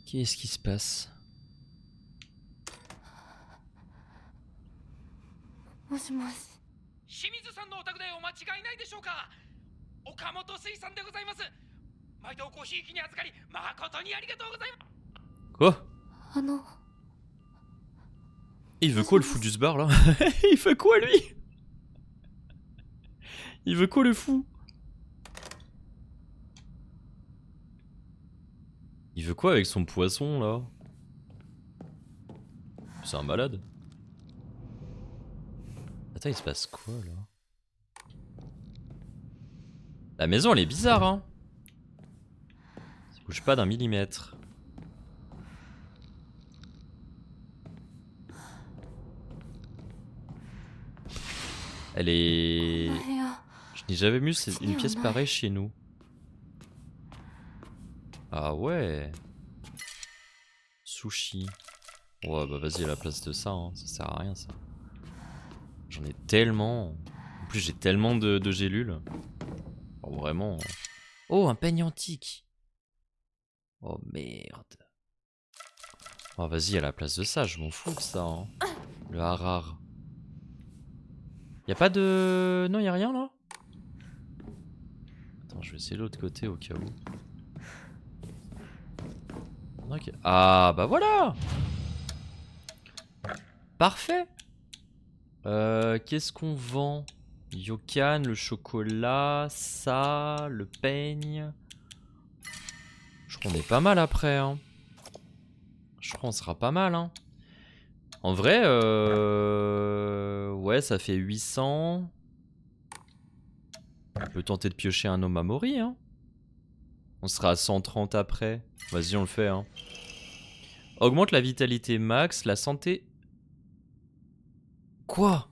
Qu'est-ce qui se passe? もしもし。清水さんのお宅でお間違いないでしょうか。岡本水産でございます。毎度ごひいきに預かり誠にありがとうございます。 Quoi? あの。 Il veut quoi le fou du sbar là? Il fait quoi lui? Il veut quoi le fou? Il veut quoi avec son poisson là? C'est un malade. Attends, il se passe quoi là? La maison elle est bizarre hein. Ça bouge pas d'un millimètre. Elle est... Je n'ai jamais vu une pièce pareille chez nous. Ah ouais. Sushi. Ouais bah vas-y à la place de ça, hein. Ça sert à rien ça. J'en ai tellement. En plus j'ai tellement de gélules. Oh, vraiment. Oh un peigne antique. Oh merde. Oh vas-y à la place de ça, je m'en fous de ça. Hein. Le harar. Y'a pas de... Non y'a rien là? Attends je vais essayer l'autre côté au cas où. Okay. Ah bah voilà. Parfait. Qu'est-ce qu'on vend? Yokan, le chocolat, ça, le peigne. Je crois qu'on est pas mal après hein. Je crois qu'on sera pas mal hein. En vrai ouais ça fait 800. On peut tenter de piocher un Omamori hein. On sera à 130 après. Vas-y on le fait hein. Augmente la vitalité max, la santé... Quoi?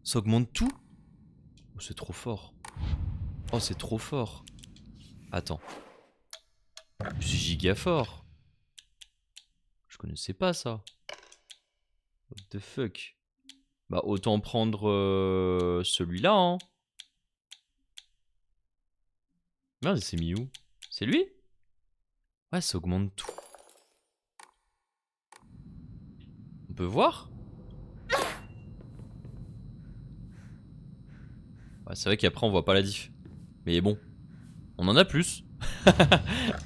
Ça augmente tout? Oh, c'est trop fort. Oh c'est trop fort. Attends. C'est giga fort. Je connaissais pas ça. What the fuck? Bah autant prendre celui-là hein. Merde il s'est mis où? C'est lui? Ouais ça augmente tout. On peut voir? Ouais, c'est vrai qu'après on voit pas la diff. Mais bon, on en a plus.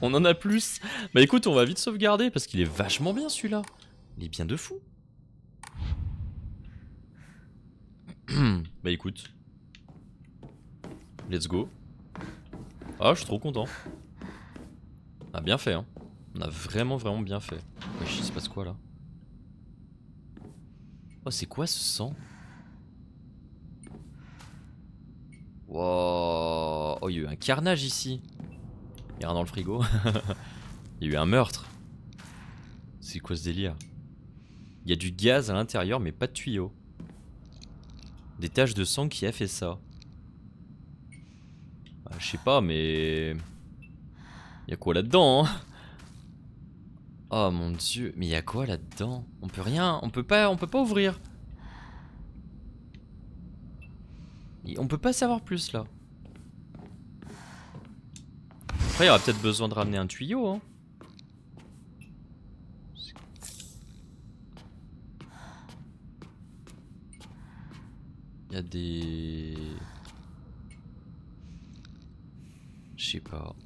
On en a plus. Bah écoute, on va vite sauvegarder parce qu'il est vachement bien celui-là. Il est bien de fou. Bah écoute. Let's go. Ah, je suis trop content. On a bien fait, hein. On a vraiment bien fait. Wesh, il se passe quoi là? Oh, c'est quoi ce sang? Wow. Oh, il y a eu un carnage ici. Il y a rien dans le frigo. Il y a eu un meurtre. C'est quoi ce délire? Il y a du gaz à l'intérieur mais pas de tuyaux. Des taches de sang, qui a fait ça? Bah, je sais pas mais... Il y a quoi là-dedans hein? Oh mon dieu, mais il y a quoi là-dedans? On peut rien, on peut pas ouvrir. On peut pas savoir plus là. Après il y aura peut-être besoin de ramener un tuyau hein. Il y a des... Je sais pas.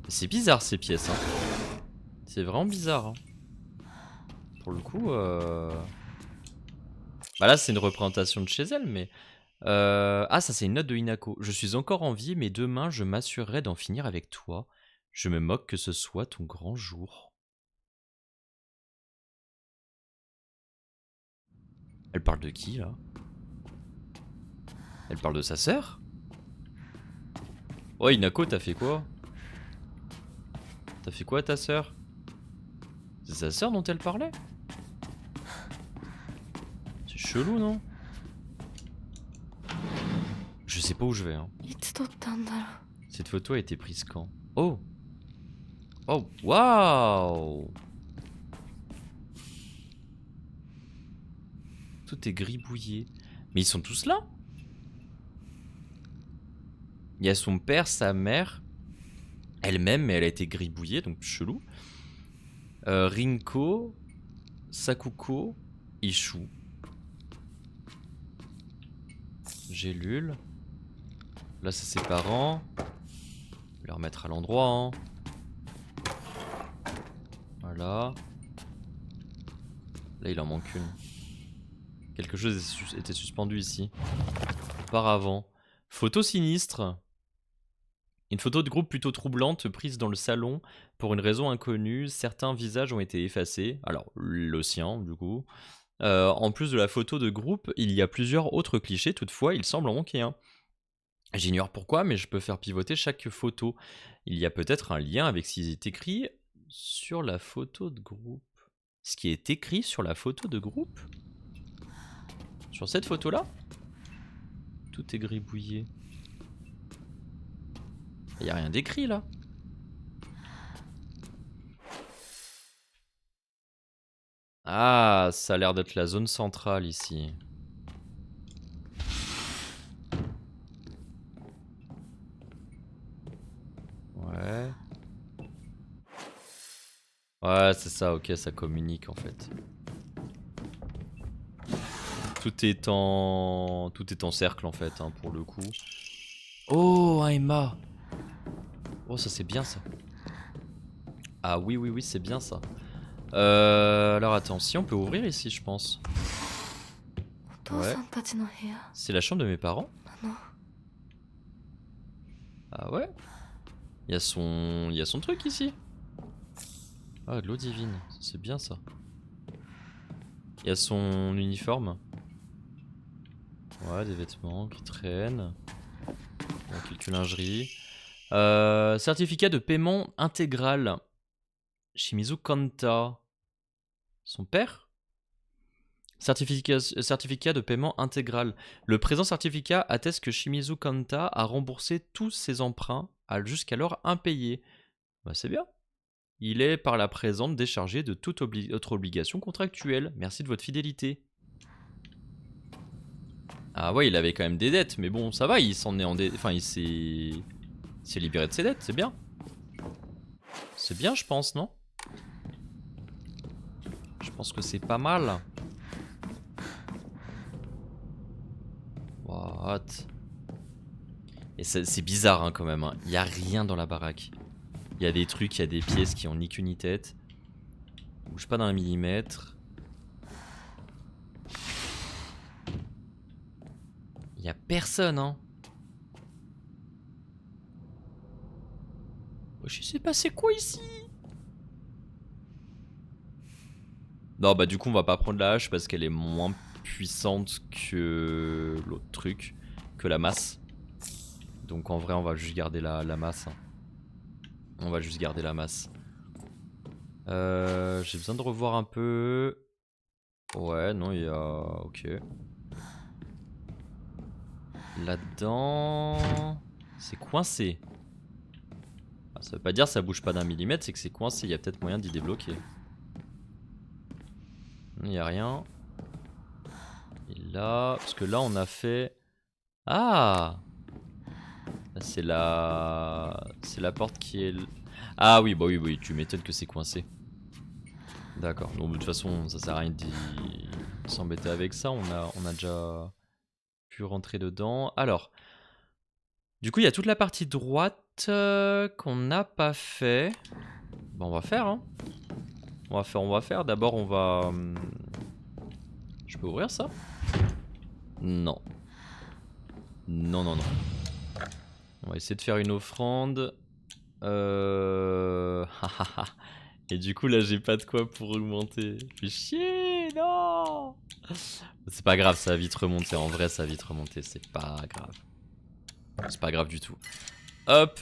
C'est bizarre ces pièces hein. C'est vraiment bizarre hein. Pour le coup bah là c'est une représentation de chez elle mais... Ah ça c'est une note de Hinako. Je suis encore en vie mais demain je m'assurerai d'en finir avec toi. Je me moque que ce soit ton grand jour. Elle parle de qui là? Elle parle de sa sœur? Oh Hinako t'as fait quoi? T'as fait quoi à ta sœur? C'est sa sœur dont elle parlait? C'est chelou non? Je sais pas où je vais hein. Cette photo a été prise quand? Oh! Oh waouh! Tout est gribouillé. Mais ils sont tous là? Il y a son père, sa mère, elle-même, mais elle a été gribouillée, donc chelou. Rinko, Sakuko, Ishu. Gélule. Là c'est ses parents. Je vais les remettre à l'endroit. Hein. Voilà. Là il en manque une. Quelque chose était suspendu ici. Auparavant. Photo sinistre. Une photo de groupe plutôt troublante prise dans le salon pour une raison inconnue. Certains visages ont été effacés. Alors, le sien, du coup. En plus de la photo de groupe, il y a plusieurs autres clichés. Toutefois, il semble en manquer un. J'ignore pourquoi, mais je peux faire pivoter chaque photo. Il y a peut-être un lien avec ce qui est écrit sur la photo de groupe. Ce qui est écrit sur la photo de groupe? Sur cette photo-là? Tout est gribouillé. Il y a rien d'écrit là. Ah, ça a l'air d'être la zone centrale ici. Ouais. Ouais, c'est ça, ok, ça communique en fait. Tout est en cercle en fait, hein, pour le coup. Oh, un Emma. Oh, ça c'est bien ça. Ah oui, oui, oui, c'est bien ça. Alors attends, si on peut ouvrir ici, je pense. Ouais. C'est la chambre de mes parents. Ah ouais. Il y a son truc ici. Ah, de l'eau divine, c'est bien ça. Il y a son uniforme. Ouais, des vêtements qui traînent. Bon, quelques lingeries. Certificat de paiement intégral. Shimizu Kanta. Son père? Certificat de paiement intégral. Le présent certificat atteste que Shimizu Kanta a remboursé tous ses emprunts jusqu'alors impayés. Bah c'est bien. Il est par la présente déchargé de toute autre obligation contractuelle. Merci de votre fidélité. Ah ouais, il avait quand même des dettes, mais bon, ça va, il s'en est en dette. Enfin, il s'est libéré de ses dettes, c'est bien. C'est bien, je pense, non? Je pense que c'est pas mal. What? Et c'est bizarre, hein, quand même. Hein. Il y a rien dans la baraque. Il y a des trucs, il y a des pièces qui ont ni queue ni tête. Bouge pas d'un millimètre. Il y a personne, hein. Je sais pas c'est quoi ici. Non, bah du coup on va pas prendre la hache parce qu'elle est moins puissante que l'autre truc, que la masse. Donc en vrai on va juste garder la masse. On va juste garder la masse. J'ai besoin de revoir un peu. Ouais, non, il y a... Ok. Là-dedans... C'est coincé. Ah, ça veut pas dire ça bouge pas d'un millimètre, c'est que c'est coincé. Il y a peut-être moyen d'y débloquer. Il n'y a rien. Et là... Parce que là on a fait... Ah, c'est la... C'est la porte qui est... Ah oui, bah oui, oui, tu m'étonnes que c'est coincé. D'accord. Donc de toute façon, ça sert à rien de s'embêter avec ça. On a déjà pu rentrer dedans. Alors, du coup, il y a toute la partie droite qu'on n'a pas fait. Bon, on va faire, hein. On va faire. D'abord, on va... Je peux ouvrir ça? Non. Non, non, non. On va essayer de faire une offrande. Et du coup là j'ai pas de quoi pour augmenter. Fais chier, non. C'est pas grave, ça va vite remonter. En vrai ça va vite remonter, c'est pas grave. C'est pas grave du tout. Hop,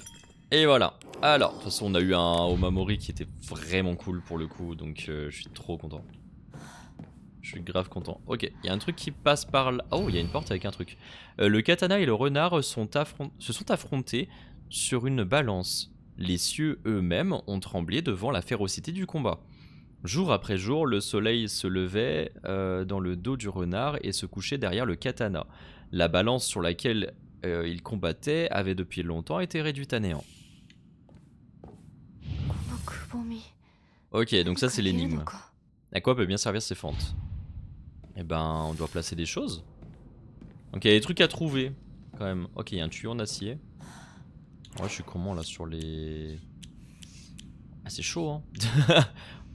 et voilà. Alors, de toute façon on a eu un Omamori qui était vraiment cool pour le coup. Donc je suis trop content. Je suis grave content. Ok, il y a un truc qui passe par là. Oh, il y a une porte avec un truc. Le katana et le renard se sont affrontés sur une balance. Les cieux eux-mêmes ont tremblé devant la férocité du combat. Jour après jour, le soleil se levait dans le dos du renard et se couchait derrière le katana. La balance sur laquelle il combattait avait depuis longtemps été réduite à néant. Ok, donc ça c'est l'énigme. À quoi peut bien servir ces fentes? Eh ben, on doit placer des choses. Donc il y a des trucs à trouver, quand même. Ok, il y a un tuyau en acier. Ouais, je suis comment là sur les... Ah, c'est chaud, hein.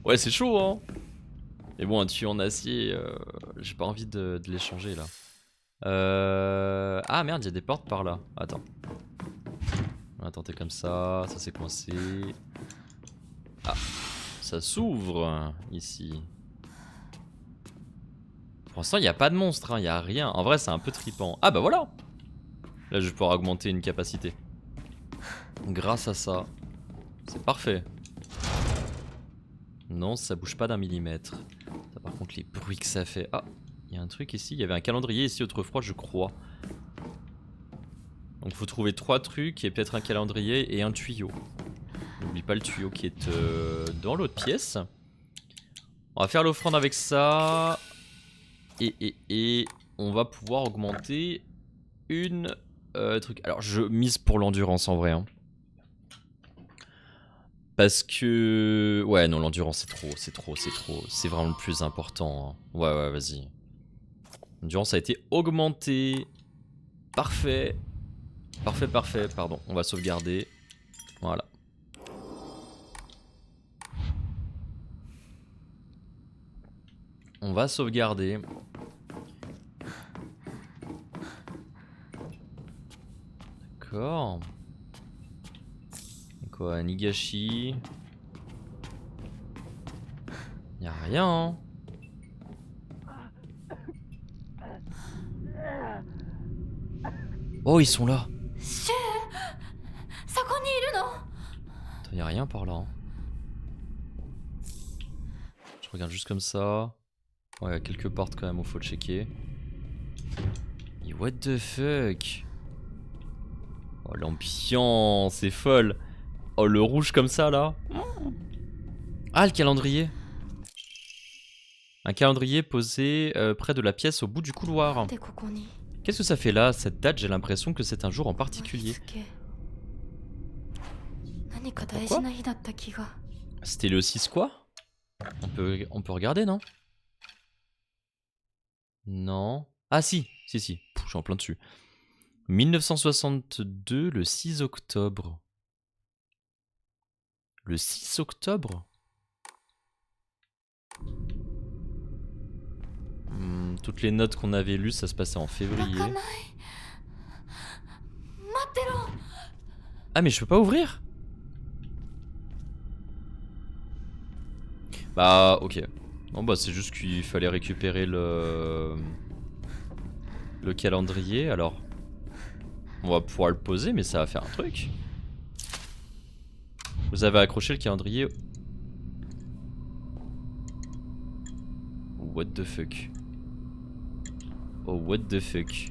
Ouais, c'est chaud, hein. Mais bon, un tuyau en acier, j'ai pas envie de l'échanger là. Ah merde, il y a des portes par là. Attends. On va tenter comme ça c'est coincé. Ah, ça s'ouvre ici. Pour l'instant, il n'y a pas de monstre, il n'y a rien. En vrai, c'est un peu trippant. Ah bah voilà. Là, je vais pouvoir augmenter une capacité. Grâce à ça. C'est parfait. Non, ça bouge pas d'un millimètre. Ça, par contre, les bruits que ça fait. Ah, il y a un truc ici. Il y avait un calendrier ici autrefois, je crois. Donc, faut trouver 3 trucs et peut-être un calendrier et un tuyau. N'oublie pas le tuyau qui est dans l'autre pièce. On va faire l'offrande avec ça. Et on va pouvoir augmenter une truc. Alors, je mise pour l'endurance en vrai. Hein. Parce que... Ouais, non, l'endurance, c'est trop. C'est vraiment le plus important. Hein. Ouais, vas-y. L'endurance a été augmentée. Parfait. Parfait, pardon. On va sauvegarder. Voilà. On va sauvegarder. D'accord. Quoi, Nigashi. Y'a rien, hein. Oh, ils sont là. Attends, y'a rien par là. Hein. Je regarde juste comme ça. Ouais, y'a quelques portes quand même, où faut le checker. Et what the fuck? Oh, l'ambiance, c'est folle. Oh, le rouge comme ça, là. Ah, le calendrier. Un calendrier posé près de la pièce au bout du couloir. Qu'est-ce que ça fait là? Cette date, j'ai l'impression que c'est un jour en particulier. Pourquoi? C'était le 6 quoi? On peut regarder, non? Non. Ah si. Pouh, je suis en plein dessus. 1962, le 6 octobre. Le 6 octobre? Toutes les notes qu'on avait lues, ça se passait en février. Ah mais je peux pas ouvrir? Bah ok. Bon bah c'est juste qu'il fallait récupérer le calendrier. Alors on va pouvoir le poser mais ça va faire un truc. Vous avez accroché le calendrier. What the fuck? Oh what the fuck?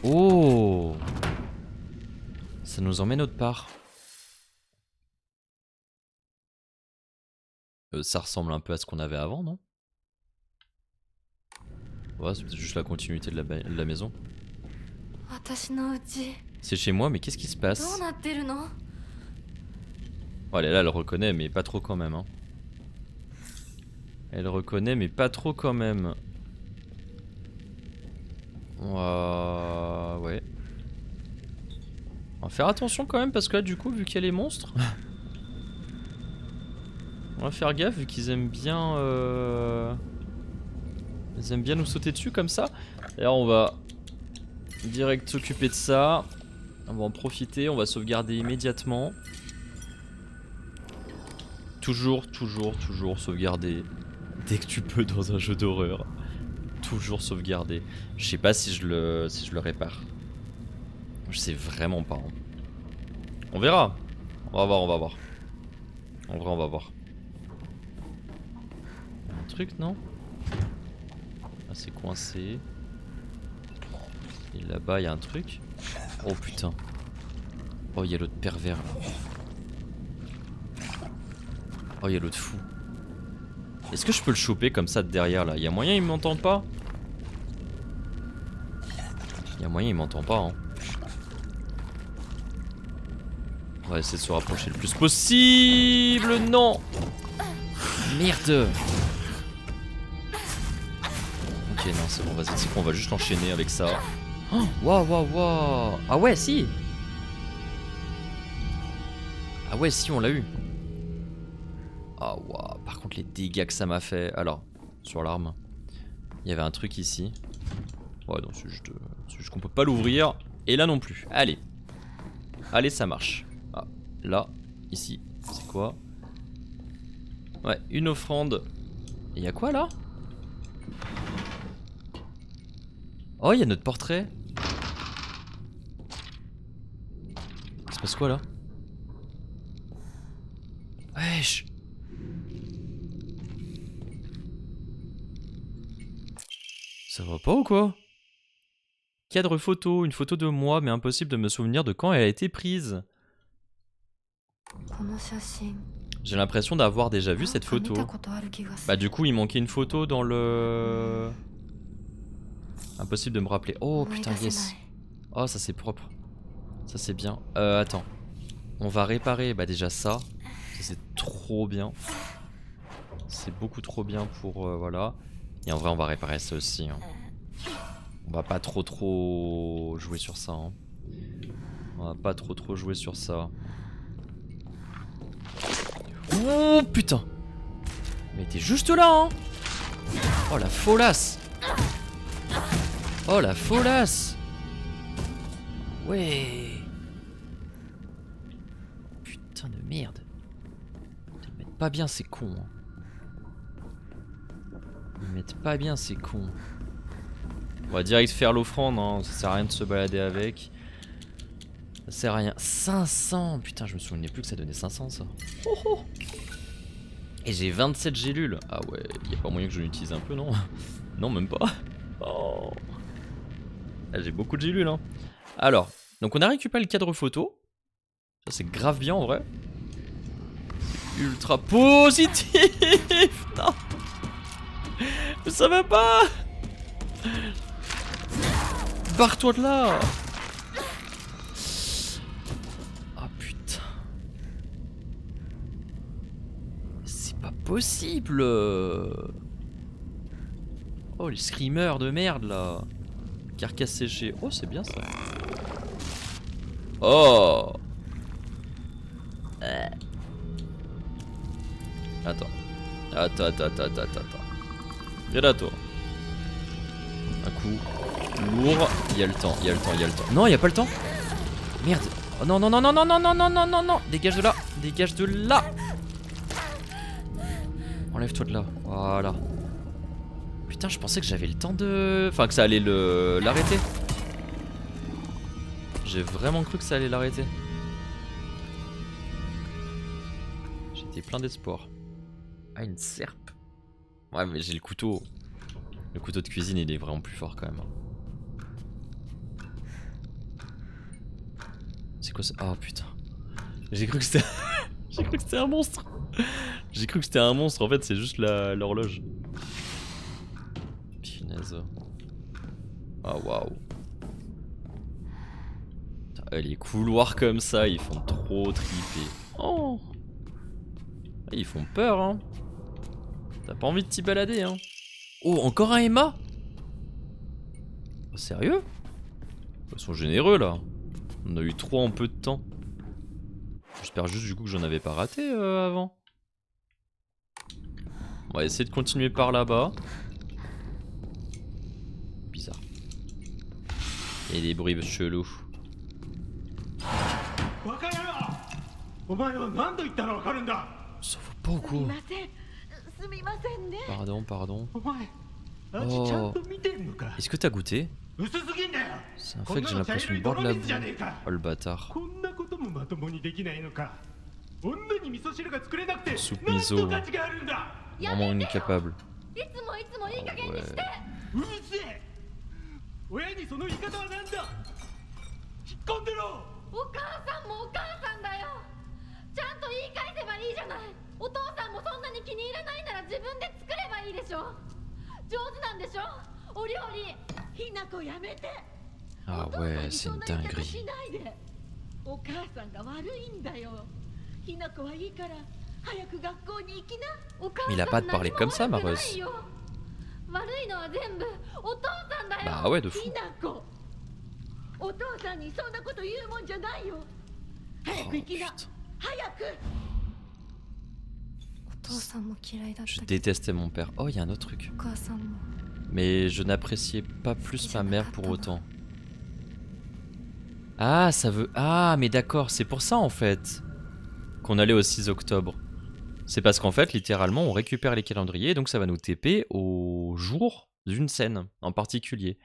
Oh! Ça nous emmène autre part. Ça ressemble un peu à ce qu'on avait avant, non? Ouais, c'est peut-être juste la continuité de la maison. C'est chez moi, mais qu'est-ce qui se passe? Oh, là, elle reconnaît, mais pas trop quand même. Hein. Elle reconnaît, mais pas trop quand même. Ouais. On va faire attention quand même, parce que là, du coup, vu qu'il y a les monstres... on va faire gaffe, vu qu'ils aiment bien... Ils aiment bien nous sauter dessus comme ça. D'ailleurs, on va direct s'occuper de ça. On va en profiter, on va sauvegarder immédiatement. Toujours sauvegarder. Dès que tu peux dans un jeu d'horreur. Toujours sauvegarder. Je sais pas si je le répare. Je sais vraiment pas. Hein. On verra. On va voir. En vrai, on va voir. Un truc, non? Ah, c'est coincé. Et là-bas, il y a un truc. Oh putain. Oh, il y a l'autre pervers là. Oh, il y a l'autre fou. Est-ce que je peux le choper comme ça de derrière là? Il y a moyen, il m'entend pas? Il y a moyen, il m'entend pas. Hein. On va essayer de se rapprocher le plus possible. Non. Merde. Ok, non, c'est bon, vas-y, c'est quoi, on va juste l'enchaîner avec ça. Oh, waouh, waouh, waouh. Ah ouais, si. Ah ouais, si, on l'a eu. Ah waouh, par contre les dégâts que ça m'a fait. Alors, sur l'arme, il y avait un truc ici. Ouais, non, c'est juste qu'on peut pas l'ouvrir. Et là non plus. Allez. Allez, ça marche. Ah, là, ici, c'est quoi? Ouais, une offrande. Et y a quoi là? Oh, il y a notre portrait. Il se passe quoi là? Wesh. Ça va pas ou quoi? Cadre photo, une photo de moi, mais impossible de me souvenir de quand elle a été prise. J'ai l'impression d'avoir déjà vu cette photo. Bah du coup il manquait une photo dans le... Impossible de me rappeler. Oh putain yes. Oh ça c'est propre. Ça c'est bien. Attends. On va réparer bah déjà ça. Ça c'est trop bien. C'est beaucoup trop bien pour... voilà. Et en vrai on va réparer ça aussi. Hein. On va pas trop jouer sur ça. Hein. On va pas trop jouer sur ça. Oh putain. Mais t'es juste là hein. Oh la folasse. Oh la folasse. Ouais. Putain de merde. Ils mettent pas bien ces cons. Hein. Ils mettent pas bien ces cons. On va direct faire l'offrande, hein. Ça sert à rien de se balader avec. Ça sert à rien. 500. Putain je me souvenais plus que ça donnait 500 ça. Oh, oh. Et j'ai 27 gélules. Ah ouais, y a pas moyen que je l'utilise un peu non? Non même pas. Oh. Ah, j'ai beaucoup de gélules hein. Alors, donc on a récupéré le cadre photo. Ça c'est grave bien en vrai. Ultra positif. Putain. Mais ça va pas. Barre-toi de là. Ah putain. C'est pas possible. Oh les screamers de merde là. Carcasse séchée. Oh c'est bien ça. Oh. Attends. Attends. Viens là toi. Un coup. Lourd. Il y a le temps. Non, il y a pas le temps. Merde. Oh non. Dégage de là. Dégage de là. Enlève-toi de là. Voilà. Putain, je pensais que j'avais le temps de... Enfin, que ça allait l'arrêter. J'ai vraiment cru que ça allait l'arrêter. J'étais plein d'espoir. Ah, une serpe. Ouais, mais j'ai le couteau. Le couteau de cuisine, il est vraiment plus fort quand même. C'est quoi ça? Oh putain. J'ai cru que c'était... J'ai cru que c'était un monstre. J'ai cru que c'était un monstre, en fait c'est juste l'horloge. Punaise. Ah waouh. Les couloirs comme ça, ils font trop triper. Oh. Ils font peur hein. T'as pas envie de t'y balader hein. Oh, encore un Emma. Oh, sérieux? Ils sont généreux là. On a eu 3 en peu de temps. J'espère juste du coup que j'en avais pas raté avant. On va essayer de continuer par là-bas. Bizarre. Il y a des bruits chelous. Ça vaut pas ou quoi? Pardon. Oh. Est-ce que t'as goûté? C'est un fait que j'ai l'impression de boire de la boue. Oh le bâtard. Soupe miso. Vraiment incapable. Oh, ouais. Ah ouais, c'est une dinguerie. お母さんが悪いんだよ。ひな子はいいから早く学校に行きな。お母 Mais il a さ pas ん de parler 何も comme ça, 悪くな Mareuse. いよ。悪いのは全部お父さんだよ。 Bah ouais, de fou. ひな子、お父さんにそんなこと言うもんじゃないよ。早 Oh く行きな。 putain. 早く。 お父さんも嫌いだった Je けど détestais mon père. Oh, il y a un autre truc. お母さんも Mais je n'appréciais pas plus ma mère pour autant. Ah, ça veut... Ah, mais d'accord, c'est pour ça en fait qu'on allait au 6 octobre. C'est parce qu'en fait, littéralement, on récupère les calendriers, donc ça va nous TP au jour d'une scène en particulier.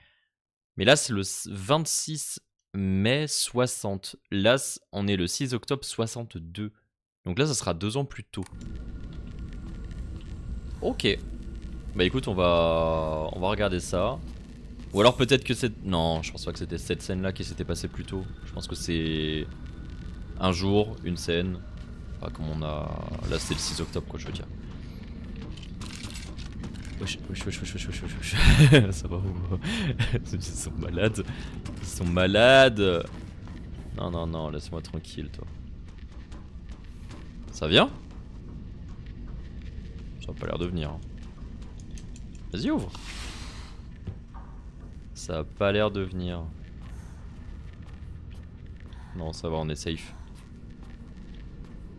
Mais là, c'est le 26 mai 60. Là, on est le 6 octobre 62. Donc là, ça sera 2 ans plus tôt. Ok. Bah écoute, on va regarder ça. Ou alors peut-être que c'est... Non, je pense pas que c'était cette scène-là qui s'était passée plus tôt. Je pense que c'est un jour, une scène. Enfin, comme on a... Là, c'était le 6 octobre, quoi, je veux dire. Wesh, wesh, wesh, wesh, wesh, wesh, wesh, wesh. Ça va ou... Ils sont malades. Ils sont malades. Non, non, non, laisse-moi tranquille, toi. Ça vient? Ça a pas l'air de venir. Hein. Vas-y, ouvre. Ça a pas l'air de venir. Non, ça va, on est safe.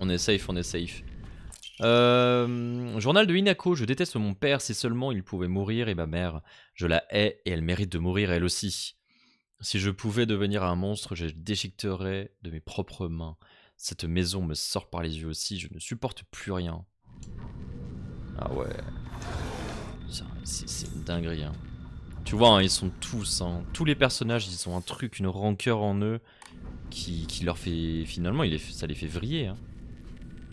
On est safe, on est safe. Journal de Hinako, je déteste mon père, si seulement il pouvait mourir, et ma mère, je la hais et elle mérite de mourir elle aussi. Si je pouvais devenir un monstre, je déchiqueterais de mes propres mains. Cette maison me sort par les yeux aussi, je ne supporte plus rien. Ah ouais. C'est une dinguerie. Hein. Tu vois, hein, ils sont tous, hein, tous les personnages, ils ont un truc, une rancœur en eux qui leur fait... Finalement, ça les fait vriller. Hein.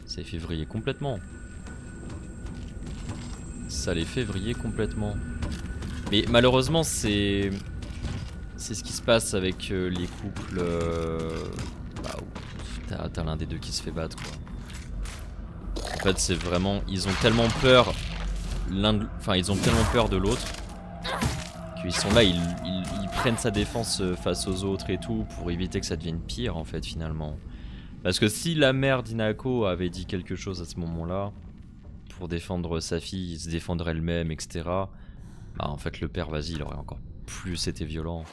Ça les fait vriller complètement. Ça les fait vriller complètement. Mais malheureusement, c'est ce qui se passe avec les couples... Bah, où t'as l'un des deux qui se fait battre, quoi. En fait, c'est vraiment... Ils ont tellement peur... Enfin, ils ont tellement peur de l'autre qu'ils sont là, ils prennent sa défense face aux autres et tout pour éviter que ça devienne pire, en fait, finalement. Parce que si la mère d'Hinako avait dit quelque chose à ce moment-là, pour défendre sa fille, se défendre elle-même, etc. Bah, en fait, le père, vas-y, il aurait encore plus été violent.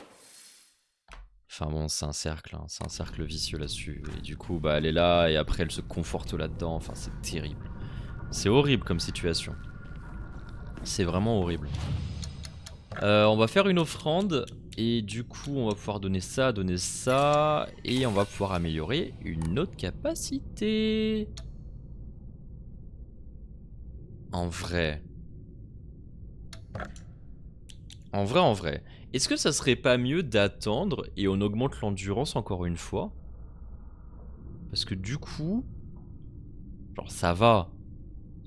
Enfin bon, c'est un cercle, hein, c'est un cercle vicieux là-dessus. Et du coup, bah, elle est là, et après, elle se conforte là-dedans. Enfin, c'est terrible. C'est horrible comme situation. C'est vraiment horrible. On va faire une offrande. Et du coup, on va pouvoir donner ça, et on va pouvoir améliorer une autre capacité. En vrai. En vrai. Est-ce que ça serait pas mieux d'attendre et on augmente l'endurance encore une fois? Parce que du coup... Genre ça va.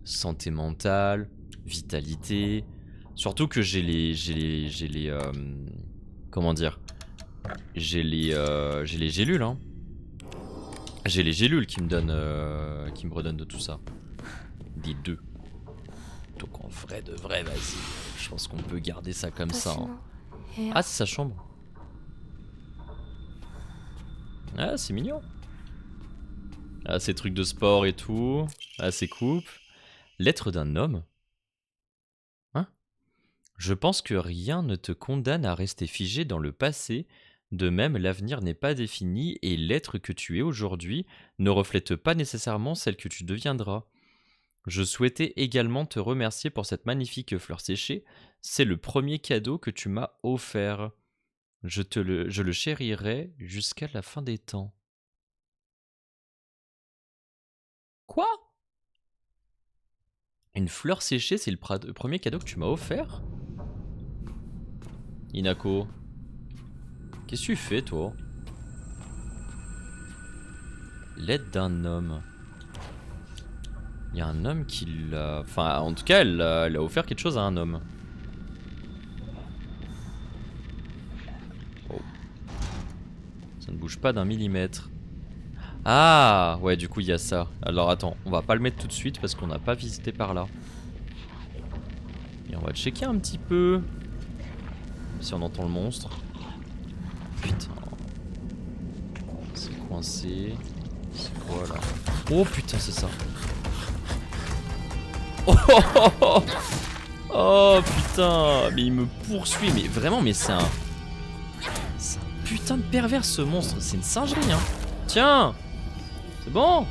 Santé mentale, vitalité... Surtout que j'ai les comment dire? J'ai les gélules, hein. J'ai les gélules qui me donnent, qui me redonnent de tout ça. Des deux. Donc en vrai de vrai, vas-y. Je pense qu'on peut garder ça comme ça. Hein. Ah, c'est sa chambre. Ah, c'est mignon. Ah, ces trucs de sport et tout. Ah, ces coupes. Lettre d'un homme. Hein? Je pense que rien ne te condamne à rester figé dans le passé. De même, l'avenir n'est pas défini et l'être que tu es aujourd'hui ne reflète pas nécessairement celle que tu deviendras. Je souhaitais également te remercier pour cette magnifique fleur séchée. C'est le premier cadeau que tu m'as offert. Je le chérirai jusqu'à la fin des temps. Quoi? Une fleur séchée, c'est le premier cadeau que tu m'as offert? Hinako, qu'est-ce que tu fais, toi? L'aide d'un homme. Il y a un homme qui l'a... Enfin, en tout cas, elle a offert quelque chose à un homme. Oh. Ça ne bouge pas d'un millimètre. Ah, ouais, du coup, il y a ça. Alors, attends, on va pas le mettre tout de suite parce qu'on n'a pas visité par là. Et on va checker un petit peu. Si on entend le monstre. Putain. C'est coincé. C'est quoi là? Oh putain, c'est ça. Oh, oh, oh, oh. Oh putain, mais il me poursuit, mais vraiment, mais c'est un putain de pervers ce monstre, c'est une singerie hein. Tiens, c'est bon.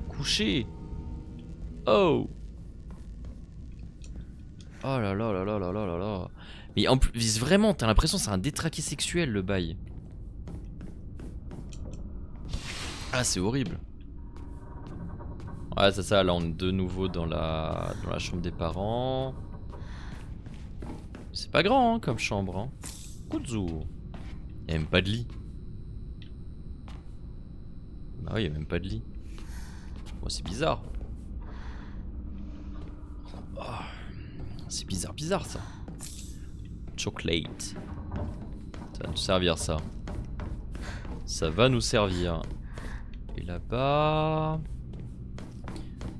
Couché. Oh. Oh là là là là là là là là. Mais en plus, vraiment, t'as l'impression que c'est un détraqué sexuel le bail. Ah, c'est horrible. Ouais, c'est ça, là on est de nouveau dans la chambre des parents. C'est pas grand hein, comme chambre. Hein. Kuzu. Y'a même pas de lit. Bah oui, y'a même pas de lit. Bon, c'est bizarre. Oh. C'est bizarre ça. Chocolate. Ça va nous servir ça. Ça va nous servir. Et là-bas...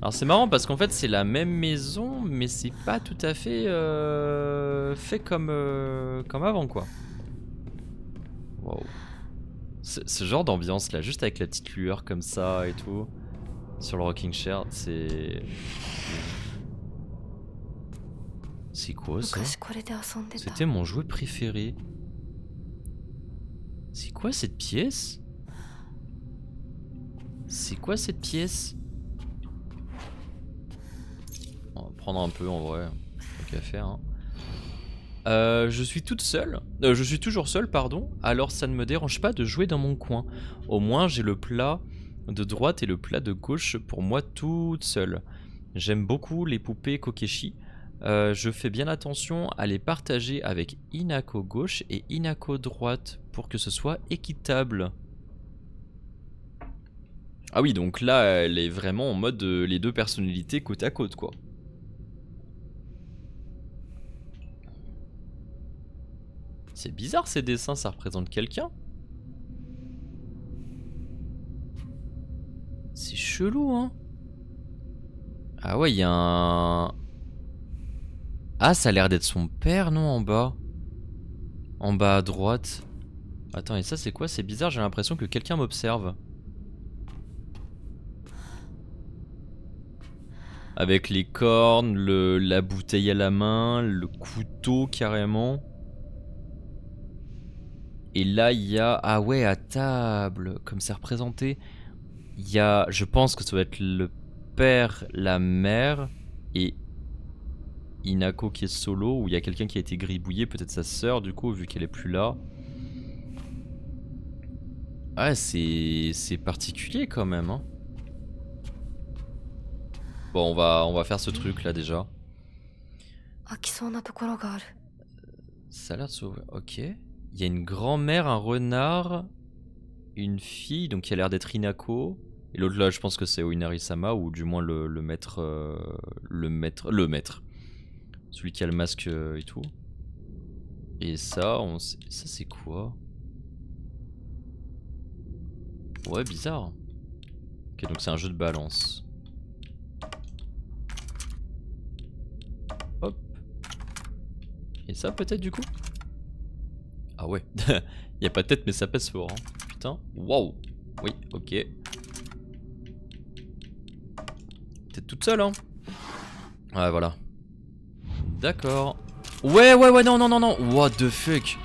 Alors c'est marrant parce qu'en fait c'est la même maison mais c'est pas tout à fait fait comme avant quoi. Wow. Ce genre d'ambiance là, juste avec la petite lueur comme ça et tout, sur le rocking chair, c'est... C'est quoi ça? C'était mon jouet préféré. C'est quoi cette pièce? C'est quoi cette pièce? On va prendre un peu en vrai, tant qu'à faire. Hein. Je suis toute seule, je suis toujours seule pardon, alors ça ne me dérange pas de jouer dans mon coin. Au moins j'ai le plat de droite et le plat de gauche pour moi toute seule. J'aime beaucoup les poupées Kokeshi. Je fais bien attention à les partager avec Inako gauche et Inako droite pour que ce soit équitable. Ah oui, donc là elle est vraiment en mode les deux personnalités côte à côte quoi. C'est bizarre ces dessins, ça représente quelqu'un? C'est chelou hein. Ah ouais, il y a un... Ah, ça a l'air d'être son père, non, en bas? En bas à droite. Attends, et ça c'est quoi? C'est bizarre, j'ai l'impression que quelqu'un m'observe. Avec les cornes, la bouteille à la main, le couteau carrément. Et là il y a... Ah ouais, à table, comme c'est représenté. Il y a... Je pense que ça doit être le père, la mère et Inako qui est solo, ou il y a quelqu'un qui a été gribouillé, peut-être sa sœur du coup, vu qu'elle est plus là. Ah, c'est particulier quand même. Hein. Bon, on va faire ce truc là déjà. Ça a l'air de s'ouvrir. Ok. Il y a une grand-mère, un renard, une fille, donc qui a l'air d'être Inako. Et l'autre là, je pense que c'est Oinari-sama, ou du moins le maître. Le maître. Celui qui a le masque et tout. Et ça, ça c'est quoi? Ouais, bizarre. Ok, donc c'est un jeu de balance. Hop. Et ça peut-être du coup? Ah ouais. Y a pas de tête mais ça pèse fort. Hein. Putain. Waouh. Oui, ok. T'es toute seule hein? Ouais, voilà. D'accord. Ouais, non, what the fuck.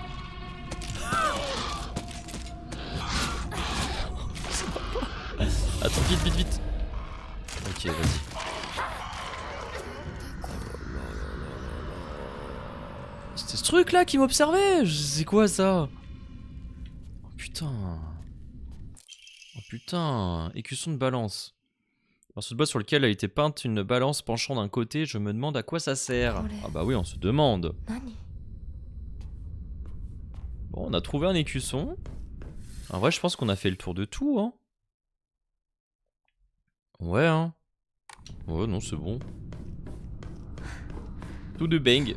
Attends, vite. Ok, vas-y. C'était ce truc là qui m'observait. C'est quoi ça? Oh putain. Oh putain. Écusson de balance. Alors ce bois sur lequel a été peinte une balance penchant d'un côté, je me demande à quoi ça sert. Ah bah oui, on se demande. Bon, on a trouvé un écusson. En vrai, je pense qu'on a fait le tour de tout, hein. Ouais, hein. Ouais, non, c'est bon. Tout de bang.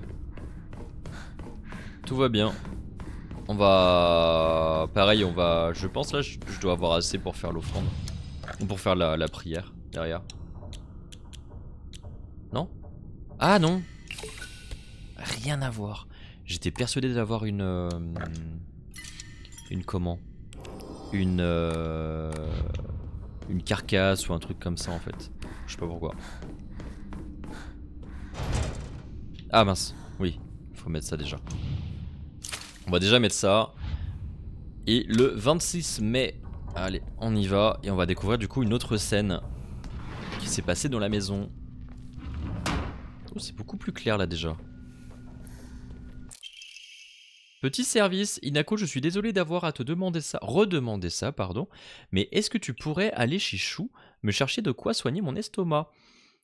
Tout va bien. On va... Pareil, on va... Je pense là, je dois avoir assez pour faire l'offrande. Pour faire la prière, derrière. Non? Ah non. Rien à voir. J'étais persuadé d'avoir une comment? une carcasse ou un truc comme ça en fait. Je sais pas pourquoi. Ah mince, oui, faut mettre ça déjà. On va déjà mettre ça. Et le 26 mai, allez, on y va. Et on va découvrir du coup une autre scène qui s'est passée dans la maison. Oh, c'est beaucoup plus clair là déjà. Petit service, Inako, je suis désolé d'avoir à te demander ça, redemander ça, pardon. Mais est-ce que tu pourrais aller chez Chou, me chercher de quoi soigner mon estomac?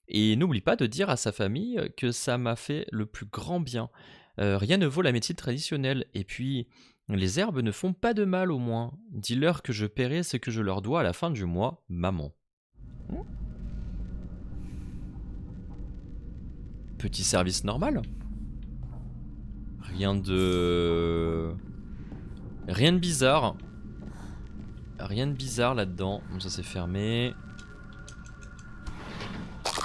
Et n'oublie pas de dire à sa famille que ça m'a fait le plus grand bien. Rien ne vaut la médecine traditionnelle. Et puis, les herbes ne font pas de mal au moins. Dis-leur que je paierai ce que je leur dois à la fin du mois, maman. Petit service normal. Rien de bizarre. Rien de bizarre là-dedans. Bon, ça c'est fermé.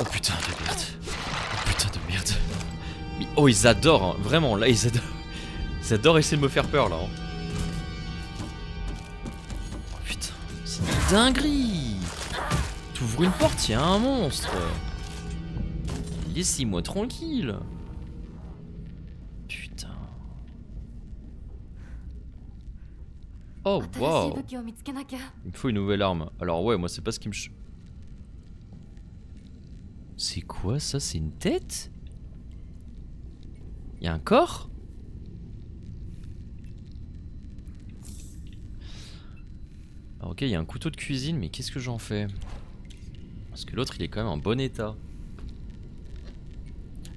Oh putain de merde. Oh putain de merde. Mais, oh ils adorent, hein. Vraiment là ils adorent. Ils adorent essayer de me faire peur là. Hein. Oh putain, c'est une dinguerie. T'ouvres une porte, y'a un monstre. Laissez-moi tranquille. Putain. Oh wow. Il me faut une nouvelle arme. Alors ouais, moi c'est pas ce qui me... C'est quoi ça? C'est une tête? Y'a un corps? Alors ok, il y a un couteau de cuisine, mais qu'est-ce que j'en fais? Parce que l'autre il est quand même en bon état.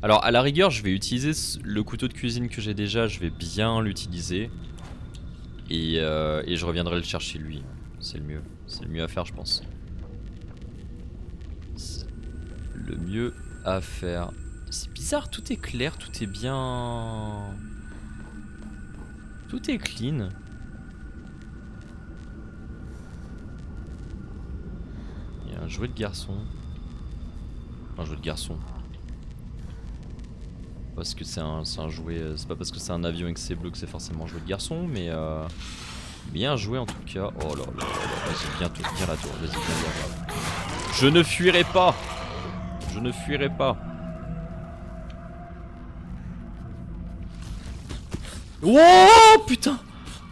Alors à la rigueur je vais utiliser le couteau de cuisine que j'ai déjà, je vais bien l'utiliser. Et je reviendrai le chercher lui. C'est le mieux à faire je pense. C'est le mieux à faire. C'est bizarre, tout est clair, tout est bien... Tout est clean. Il y a un jouet de garçon. Un jouet de garçon. Parce que c'est un jouet, c'est pas parce que c'est un avion et que c'est bleu que c'est forcément un jouet de garçon, mais bien joué en tout cas. Oh là là, vas-y, viens la tour, vas-y, viens. Je ne fuirai pas. Je ne fuirai pas. Oh putain.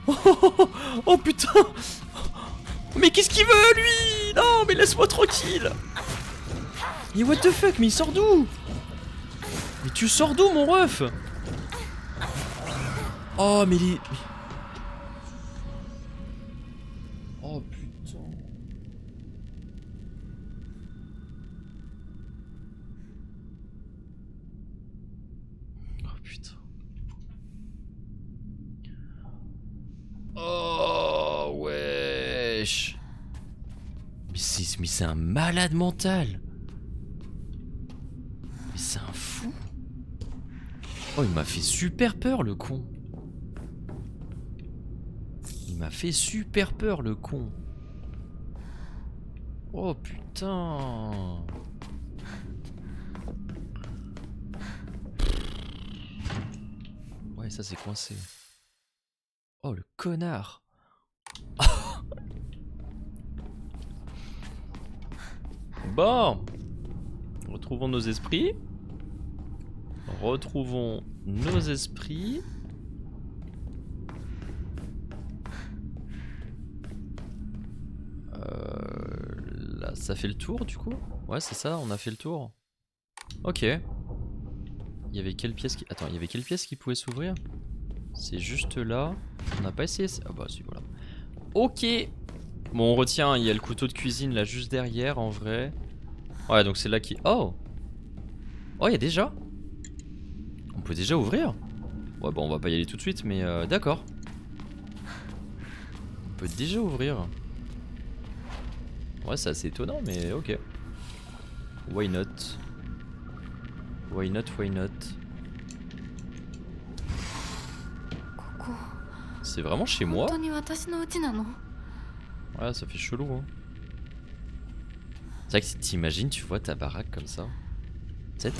Oh putain. Mais qu'est-ce qu'il veut lui? Non mais laisse-moi tranquille. Mais what the fuck, mais il sort d'où? Mais tu sors d'où mon ref? Oh mais les... Oh putain. Oh putain. Oh wesh. Mais c'est un malade mental. Mais c'est un fou. Oh il m'a fait super peur le con. Il m'a fait super peur le con. Oh putain. Ouais ça c'est coincé. Oh le connard. Bon. Retrouvons nos esprits. Retrouvons nos esprits. Là, ça fait le tour du coup? Ouais, c'est ça, on a fait le tour. Ok. Il y avait quelle pièce qui... Attends, il y avait quelle pièce qui pouvait s'ouvrir? C'est juste là. On n'a pas essayé... Ah bah si, voilà. Ok. Bon, on retient, il y a le couteau de cuisine là juste derrière en vrai. Ouais, donc c'est là qui... Oh! Oh, il y a déjà? On peut déjà ouvrir? Ouais, bon, on va pas y aller tout de suite, mais d'accord. On peut déjà ouvrir. Ouais, c'est assez étonnant, mais ok. Why not? Why not, why not? C'est vraiment chez moi? Ouais, ça fait chelou, hein. C'est vrai que si t'imagines, tu vois ta baraque comme ça. Tu sais,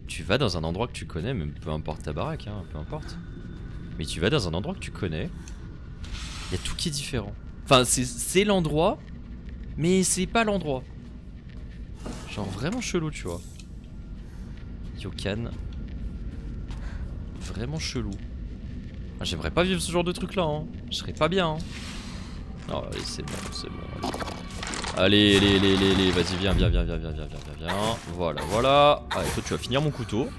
tu vas dans un endroit que tu connais, même peu importe ta baraque, hein, peu importe. Mais tu vas dans un endroit que tu connais. Il y a tout qui est différent. Enfin, c'est l'endroit, mais c'est pas l'endroit. Genre vraiment chelou, tu vois. Yokan. Vraiment chelou. Ah, j'aimerais pas vivre ce genre de truc là, hein. Je serais pas bien. Hein. Non, allez, c'est bon, c'est bon. Allez, allez, vas-y, viens. Voilà, voilà. Allez, toi, tu vas finir mon couteau.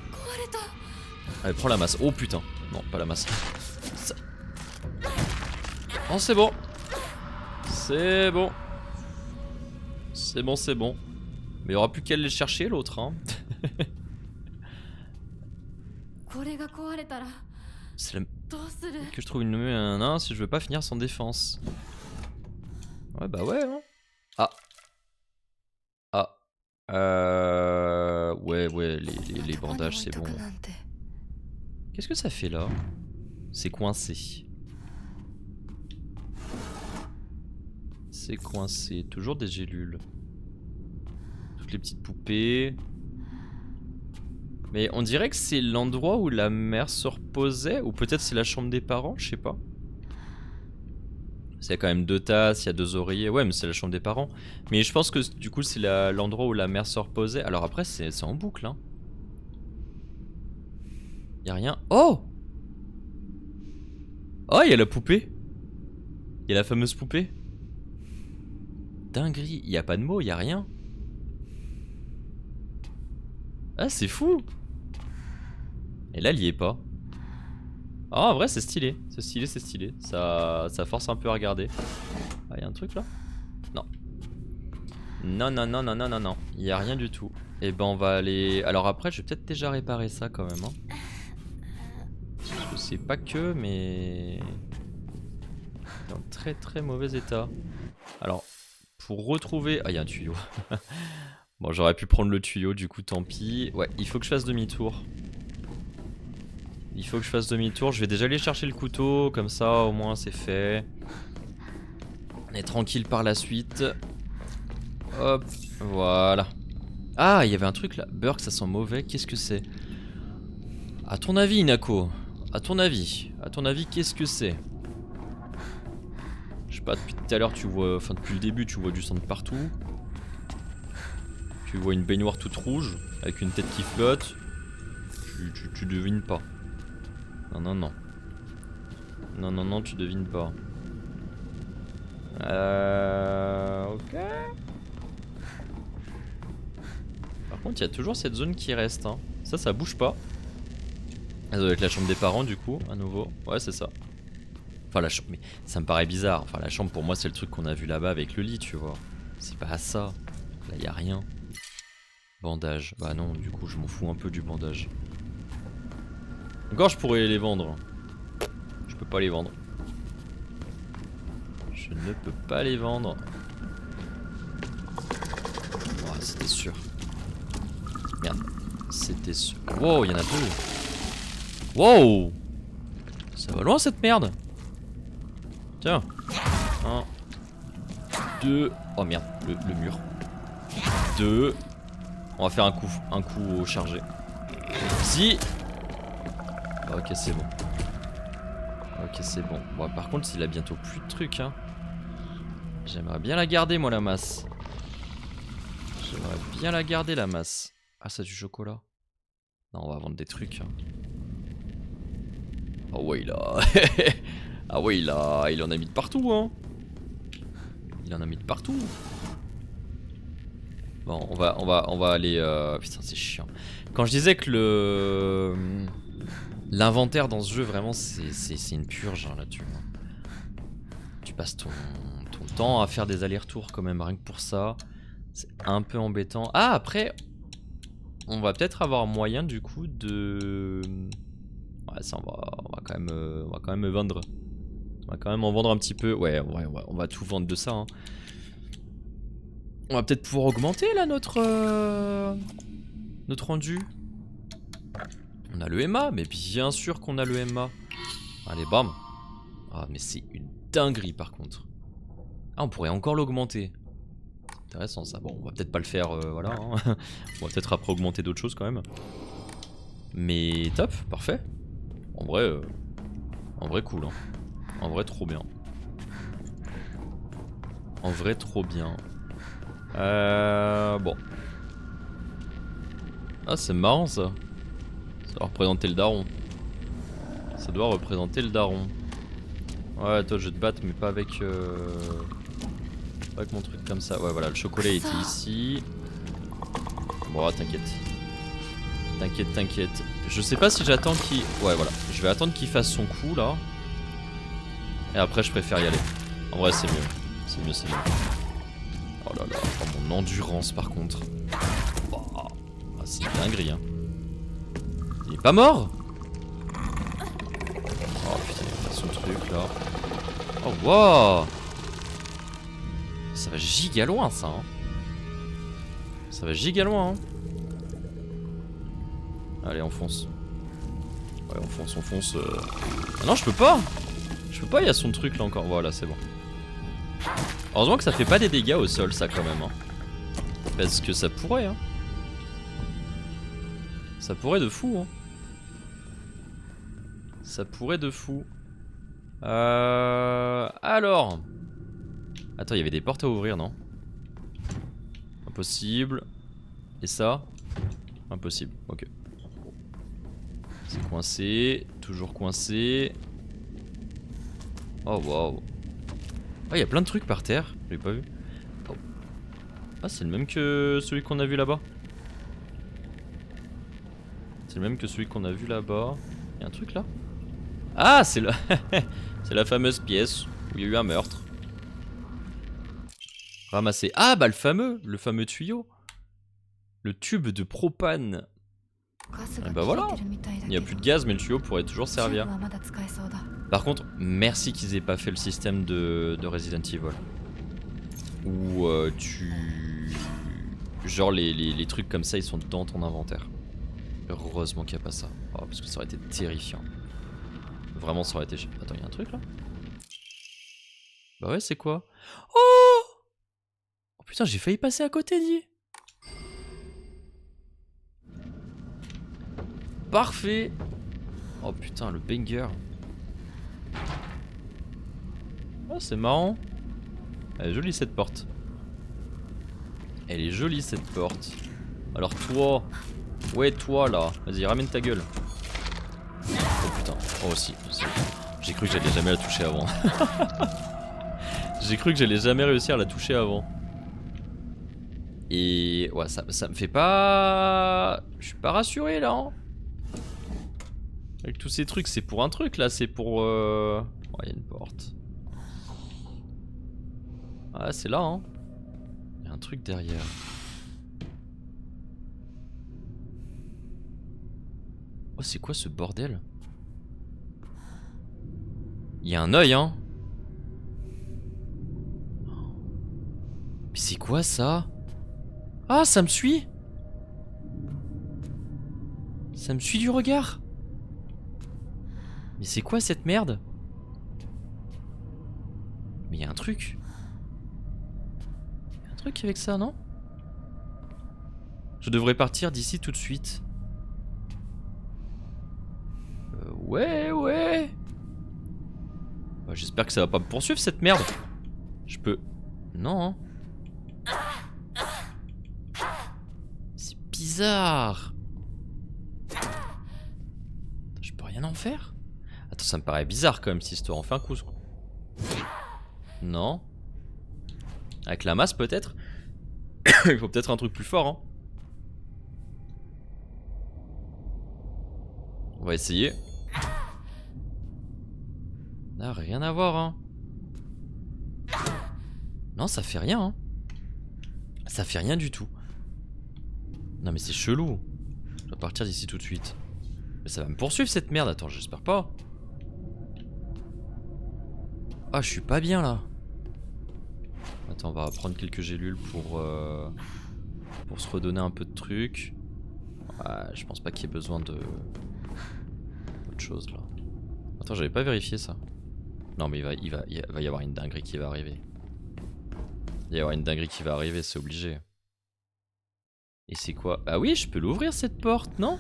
Allez, prends la masse. Oh putain. Non, pas la masse. Ça... Oh, c'est bon. C'est bon. C'est bon. Mais il y aura plus qu'à aller chercher l'autre, hein. C'est la... que je trouve une si je veux pas finir sans défense. Ouais, bah ouais, hein. Ouais, les bandages, c'est bon. Qu'est-ce que ça fait là? C'est coincé. C'est coincé. Toujours des gélules. Toutes les petites poupées. Mais on dirait que c'est l'endroit où la mère se reposait. Ou peut-être c'est la chambre des parents, je sais pas. Il y a quand même 2 tasses, il y a 2 oreillers. Ouais, mais c'est la chambre des parents. Mais je pense que du coup, c'est l'endroit où la mère se reposait. Alors après, c'est en boucle, hein. Y'a rien. Oh! Oh, il y a la poupée. Il y a la fameuse poupée. Dinguerie. Il y a pas de mots, il y a rien. Ah, c'est fou. Et là, il y est pas. Ah, en vrai, c'est stylé. C'est stylé. Ça force un peu à regarder. Ah, y a un truc là? Non. Non. Il y a rien du tout. Et ben, on va aller. Alors après, je vais peut-être déjà réparer ça quand même. Hein. Parce que c'est pas que, mais. C'est en très mauvais état. Alors, pour retrouver. Ah, il y a un tuyau. Bon, j'aurais pu prendre le tuyau, du coup, tant pis. Ouais, il faut que je fasse demi-tour. Je vais déjà aller chercher le couteau, comme ça au moins c'est fait. On est tranquille par la suite. Hop, voilà. Ah, il y avait un truc là. Burk, ça sent mauvais. Qu'est-ce que c'est? À ton avis, Inako? À ton avis, qu'est-ce que c'est? Je sais pas, depuis tout à l'heure, tu vois. Enfin, depuis le début, tu vois du sang de partout. Tu vois une baignoire toute rouge, avec une tête qui flotte. Tu devines pas. Non, tu devines pas. Ok. Par contre, il y a toujours cette zone qui reste. Hein. Ça bouge pas. Avec la chambre des parents, du coup, à nouveau. Ouais, c'est ça. Enfin, la chambre. Mais ça me paraît bizarre. Enfin, la chambre, pour moi, c'est le truc qu'on a vu là-bas avec le lit, tu vois. C'est pas ça. Là, y a rien. Bandage. Bah non, du coup, je m'en fous un peu du bandage. Encore, je pourrais les vendre. Je peux pas les vendre. Je ne peux pas les vendre. Oh, c'était sûr. Merde. C'était sûr. Wow, il y en a 2. Wow. Ça va loin cette merde. Tiens. 1. 2. Oh merde, le mur. 2. On va faire un coup au chargé. Si. Ok, c'est bon. Bon, par contre, il a bientôt plus de trucs, hein. J'aimerais bien la garder, moi, la masse. Ah, c'est du chocolat. Non, on va vendre des trucs. Hein. Oh, ouais, là. Ah, ouais, là. Il en a mis de partout, hein. Bon, on va aller. Putain, c'est chiant. Quand je disais que l'inventaire dans ce jeu, vraiment, c'est une purge hein, là-dessus. Tu passes ton temps à faire des allers-retours quand même, rien que pour ça. C'est un peu embêtant. Ah, après, on va peut-être avoir moyen du coup de... Ouais, ça, on va quand même vendre. On va quand même en vendre un petit peu. Ouais, on va tout vendre de ça. Hein. On va peut-être pouvoir augmenter là notre rendu. On a le MA, mais bien sûr qu'on a le MA. Allez, bam. Ah, mais c'est une dinguerie par contre. Ah, on pourrait encore l'augmenter. C'est intéressant ça. Bon, on va peut-être pas le faire, voilà. Hein. On va peut-être après augmenter d'autres choses quand même. Mais top, parfait. En vrai cool. Hein. En vrai, trop bien. En vrai, trop bien. Bon. Ah, c'est marrant ça. Ça doit représenter le daron. Ça doit représenter le daron. Ouais, toi je vais te battre, mais pas avec pas avec mon truc comme ça. Ouais, voilà, le chocolat était ici. Bon, t'inquiète. T'inquiète, t'inquiète. Je sais pas si j'attends qu'il... Ouais, voilà. Je vais attendre qu'il fasse son coup, là. Et après, je préfère y aller. En vrai, c'est mieux. C'est mieux, c'est mieux. Oh là là. Oh, mon endurance, par contre. Oh. Ah, c'est une dinguerie, hein. Il est pas mort? Oh, putain, il fait son truc, là. Oh, wow. Ça va giga loin, ça, hein. Ça va giga loin, hein. Allez, on fonce. Ouais, on fonce, on fonce. Ah non, je peux pas. Je peux pas, il y a son truc là encore. Voilà, c'est bon. Heureusement que ça fait pas des dégâts au sol, ça quand même. Hein. Parce que ça pourrait. Hein. Ça pourrait de fou. Hein. Ça pourrait de fou. Alors. Attends, il y avait des portes à ouvrir, non? Impossible. Et ça? Impossible, ok. C'est coincé, toujours coincé. Oh waouh. Ah, il y a plein de trucs par terre, je l'ai pas vu. Oh. Ah, c'est le même que celui qu'on a vu là-bas. C'est le même que celui qu'on a vu là-bas. Il y a un truc là. Ah, c'est le... c'est la fameuse pièce où il y a eu un meurtre. Ramasser. Ah, bah le fameux tuyau. Le tube de propane. Et bah voilà. Il n'y a plus de gaz, mais le tuyau pourrait toujours servir. Par contre, merci qu'ils aient pas fait le système de Resident Evil. Où genre les trucs comme ça, ils sont dans ton inventaire. Heureusement qu'il n'y a pas ça. Oh, parce que ça aurait été terrifiant. Vraiment, ça aurait été... Attends, il y a un truc là? Bah ouais, c'est quoi? Oh! Oh putain, j'ai failli passer à côté, dis. Parfait. Oh putain, le banger. Oh, c'est marrant. Elle est jolie cette porte. Elle est jolie cette porte. Alors toi. Ouais, toi là. Vas-y, ramène ta gueule. Oh putain. Oh aussi. J'ai cru que j'allais jamais la toucher avant. J'ai cru que j'allais jamais réussir à la toucher avant. Et ouais, ça me fait pas... Je suis pas rassuré là. Hein. Avec tous ces trucs, c'est pour un truc là, c'est pour... Oh, il y a une porte. Ah, c'est là, hein. Il y a un truc derrière. Oh, c'est quoi ce bordel? Il y a un œil, hein. Mais c'est quoi ça? Ah, ça me suit. Ça me suit du regard. Mais c'est quoi cette merde? Mais il y a un truc. Il y a un truc avec ça, non? Je devrais partir d'ici tout de suite. Ouais. Bah, j'espère que ça va pas me poursuivre cette merde. Je peux... Non. Hein. C'est bizarre. Je peux rien en faire? Attends, ça me paraît bizarre quand même cette histoire. On fait un coup. Non. Avec la masse peut-être. Il faut peut-être un truc plus fort. Hein. On va essayer. Ah, rien à voir. Hein. Non, ça fait rien. Hein. Ça fait rien du tout. Non mais c'est chelou. Je dois partir d'ici tout de suite. Mais ça va me poursuivre cette merde. Attends, j'espère pas. Ah, je suis pas bien là. Attends, on va prendre quelques gélules pour se redonner un peu de trucs. Ouais, je pense pas qu'il y ait besoin de... autre chose là. Attends, j'avais pas vérifié ça. Non mais il va y avoir une dinguerie qui va arriver. Il va y avoir une dinguerie qui va arriver, c'est obligé. Et c'est quoi? Ah oui, je peux l'ouvrir cette porte, non?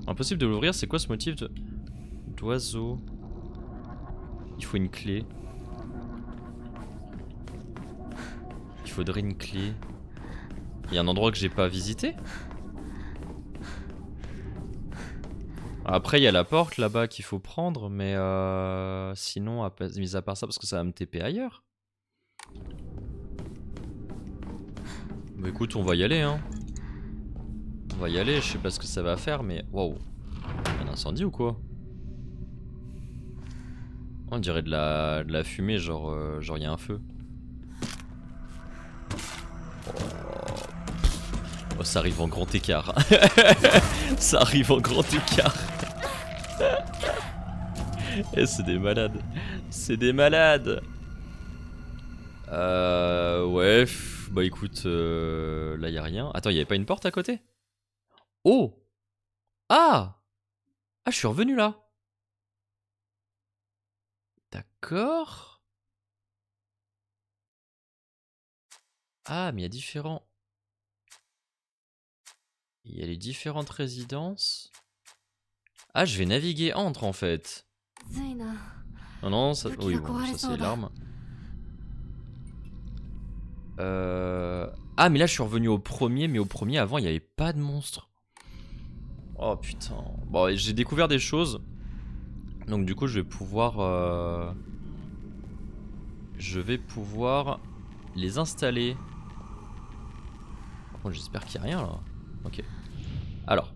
Impossible de l'ouvrir, c'est quoi ce motif d'oiseau? Il faut une clé. faudrait une clé. Il y a un endroit que j'ai pas visité. Après, il y a la porte là-bas qu'il faut prendre, mais sinon, mis à part ça, parce que ça va me TP ailleurs. Bah écoute, on va y aller, hein. On va y aller, je sais pas ce que ça va faire, mais... Waouh. Il y a un incendie ou quoi? On dirait de la fumée, genre il y a un feu. Oh, ça arrive en grand écart. Ça arrive en grand écart. Eh, c'est des malades. C'est des malades. Ouais, bah écoute, là y a rien. Attends, y avait pas une porte à côté? Oh! Ah! Ah, je suis revenu là. D'accord. Ah, mais il y a différents... Il y a les différentes résidences. Ah, je vais naviguer entre en fait. Non, non, ça... Oui, bon, ça c'est l'arme. Ah, mais là je suis revenu au premier, mais au premier avant il n'y avait pas de monstre. Oh putain. Bon, j'ai découvert des choses. Donc du coup je vais pouvoir... Je vais pouvoir les installer. Par contre j'espère qu'il n'y a rien là. Ok. Alors.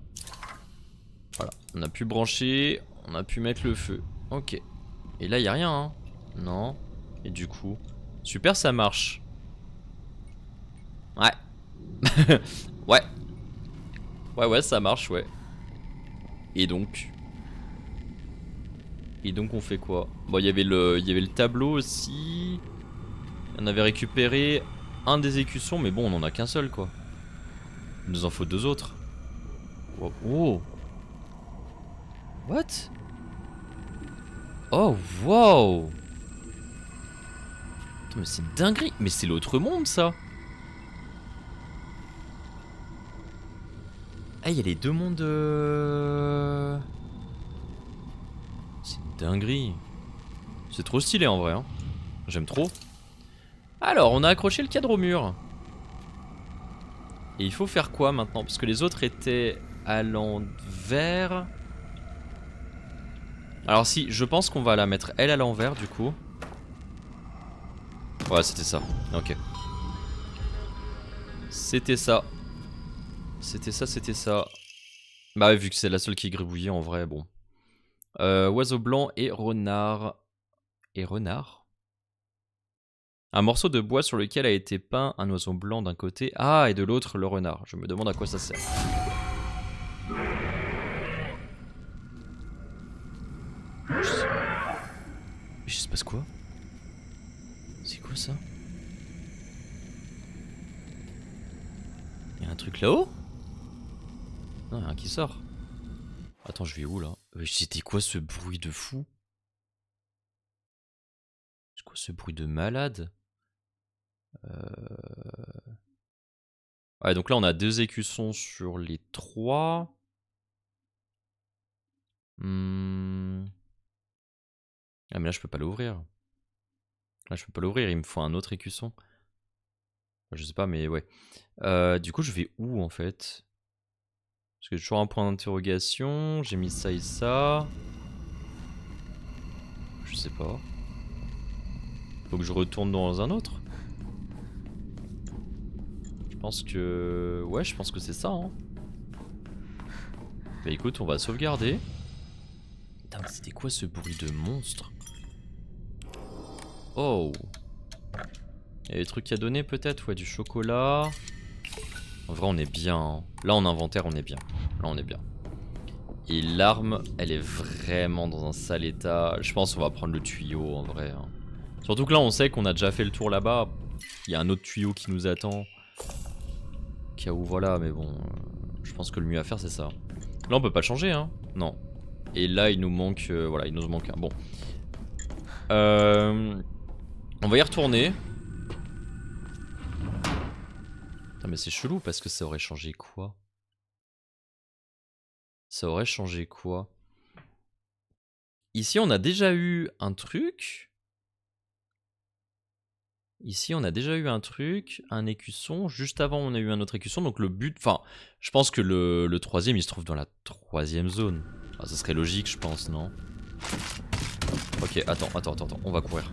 Voilà. On a pu brancher. On a pu mettre le feu. Ok. Et là il n'y a rien hein. Non. Et du coup... Super, ça marche. Ouais. Ouais. Ouais, ça marche, ouais. Et donc on fait quoi? Bon, il y avait le tableau aussi. On avait récupéré un des écussons, mais bon, on en a qu'un seul, quoi. Il nous en faut 2 autres. Oh, oh. What? Oh, wow. Attends, mais c'est une dinguerie. Mais c'est l'autre monde, ça. Ah, il y a les 2 mondes... C'est une dinguerie. C'est trop stylé, en vrai, hein. J'aime trop. Alors, on a accroché le cadre au mur. Et il faut faire quoi maintenant? Parce que les autres étaient à l'envers. Alors si, je pense qu'on va la mettre elle à l'envers du coup. Ouais, c'était ça. Ok. C'était ça. C'était ça, c'était ça. Bah ouais, vu que c'est la seule qui est gribouillée en vrai, bon. Oiseau blanc et renard. Et renard? Un morceau de bois sur lequel a été peint un oiseau blanc d'un côté. Ah, et de l'autre, le renard. Je me demande à quoi ça sert. Il se passe quoi? C'est quoi ça? Y'a un truc là-haut? Non, y'a un qui sort. Attends, je vais où là? C'était quoi ce bruit de fou? C'est quoi ce bruit de malade? Ouais, donc là on a 2 écussons sur les 3. Ah mais là je peux pas l'ouvrir. Là je peux pas l'ouvrir, il me faut un autre écusson. Je sais pas mais ouais. Du coup je vais où en fait? Parce que j'ai toujours un point d'interrogation. J'ai mis ça et ça. Je sais pas. Faut que je retourne dans un autre. Je pense que... Ouais, je pense que c'est ça. Hein. Bah écoute, on va sauvegarder. Putain, mais c'était quoi ce bruit de monstre? Oh. Il y a des trucs à donner peut-être? Ouais, du chocolat. En vrai, on est bien. Hein. Là, en inventaire, on est bien. Là, on est bien. Et l'arme, elle est vraiment dans un sale état. Je pense qu'on va prendre le tuyau en vrai. Hein. Surtout que là, on sait qu'on a déjà fait le tour là-bas. Il y a un autre tuyau qui nous attend. Cas où, voilà, mais bon. Je pense que le mieux à faire, c'est ça. Là, on peut pas changer, hein. Non. Et là, il nous manque. Voilà, il nous manque un. Bon. On va y retourner. Putain, mais c'est chelou parce que ça aurait changé quoi? Ça aurait changé quoi? Ici, on a déjà eu un truc. Ici, on a déjà eu un truc, un écusson. Juste avant, on a eu un autre écusson. Donc le but... Enfin, je pense que le troisième, il se trouve dans la 3e zone. Ah, ça serait logique, je pense, non? Ok, attends. On va courir.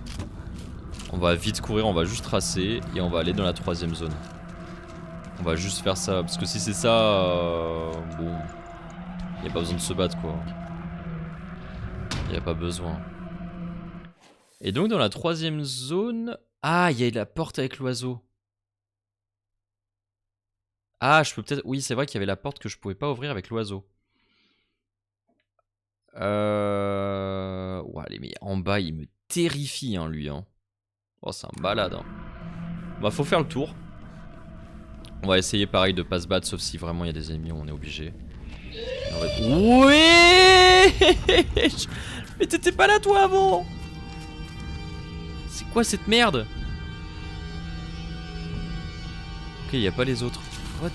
On va vite courir, on va juste tracer. Et on va aller dans la 3e zone. On va juste faire ça. Parce que si c'est ça... bon... Y a pas besoin de se battre, quoi. Y a pas besoin. Et donc dans la 3e zone... Ah, il y a la porte avec l'oiseau. Ah, je peux peut-être... Oui, c'est vrai qu'il y avait la porte que je pouvais pas ouvrir avec l'oiseau. Ouais, mais en bas, il me terrifie, hein, lui. Hein. Oh, c'est un balade. Hein. Bah, faut faire le tour. On va essayer, pareil, de pas se battre, sauf si vraiment il y a des ennemis où on est obligé. Ouais. Mais t'étais pas là, toi, avant. C'est quoi cette merde? Ok, y a pas les autres. What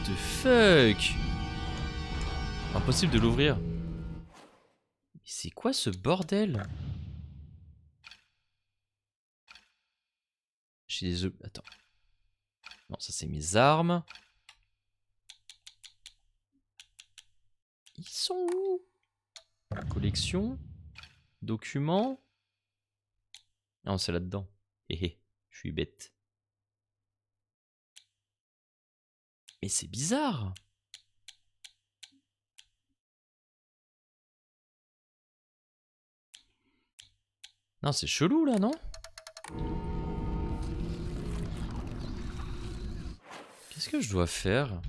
the fuck? Impossible de l'ouvrir. C'est quoi ce bordel? J'ai des œufs. Attends. Non, ça c'est mes armes. Ils sont où? Collection. Documents. Non, c'est là-dedans. Hé, je suis bête. Mais c'est bizarre. Non, c'est chelou là, non? Qu'est-ce que je dois faire?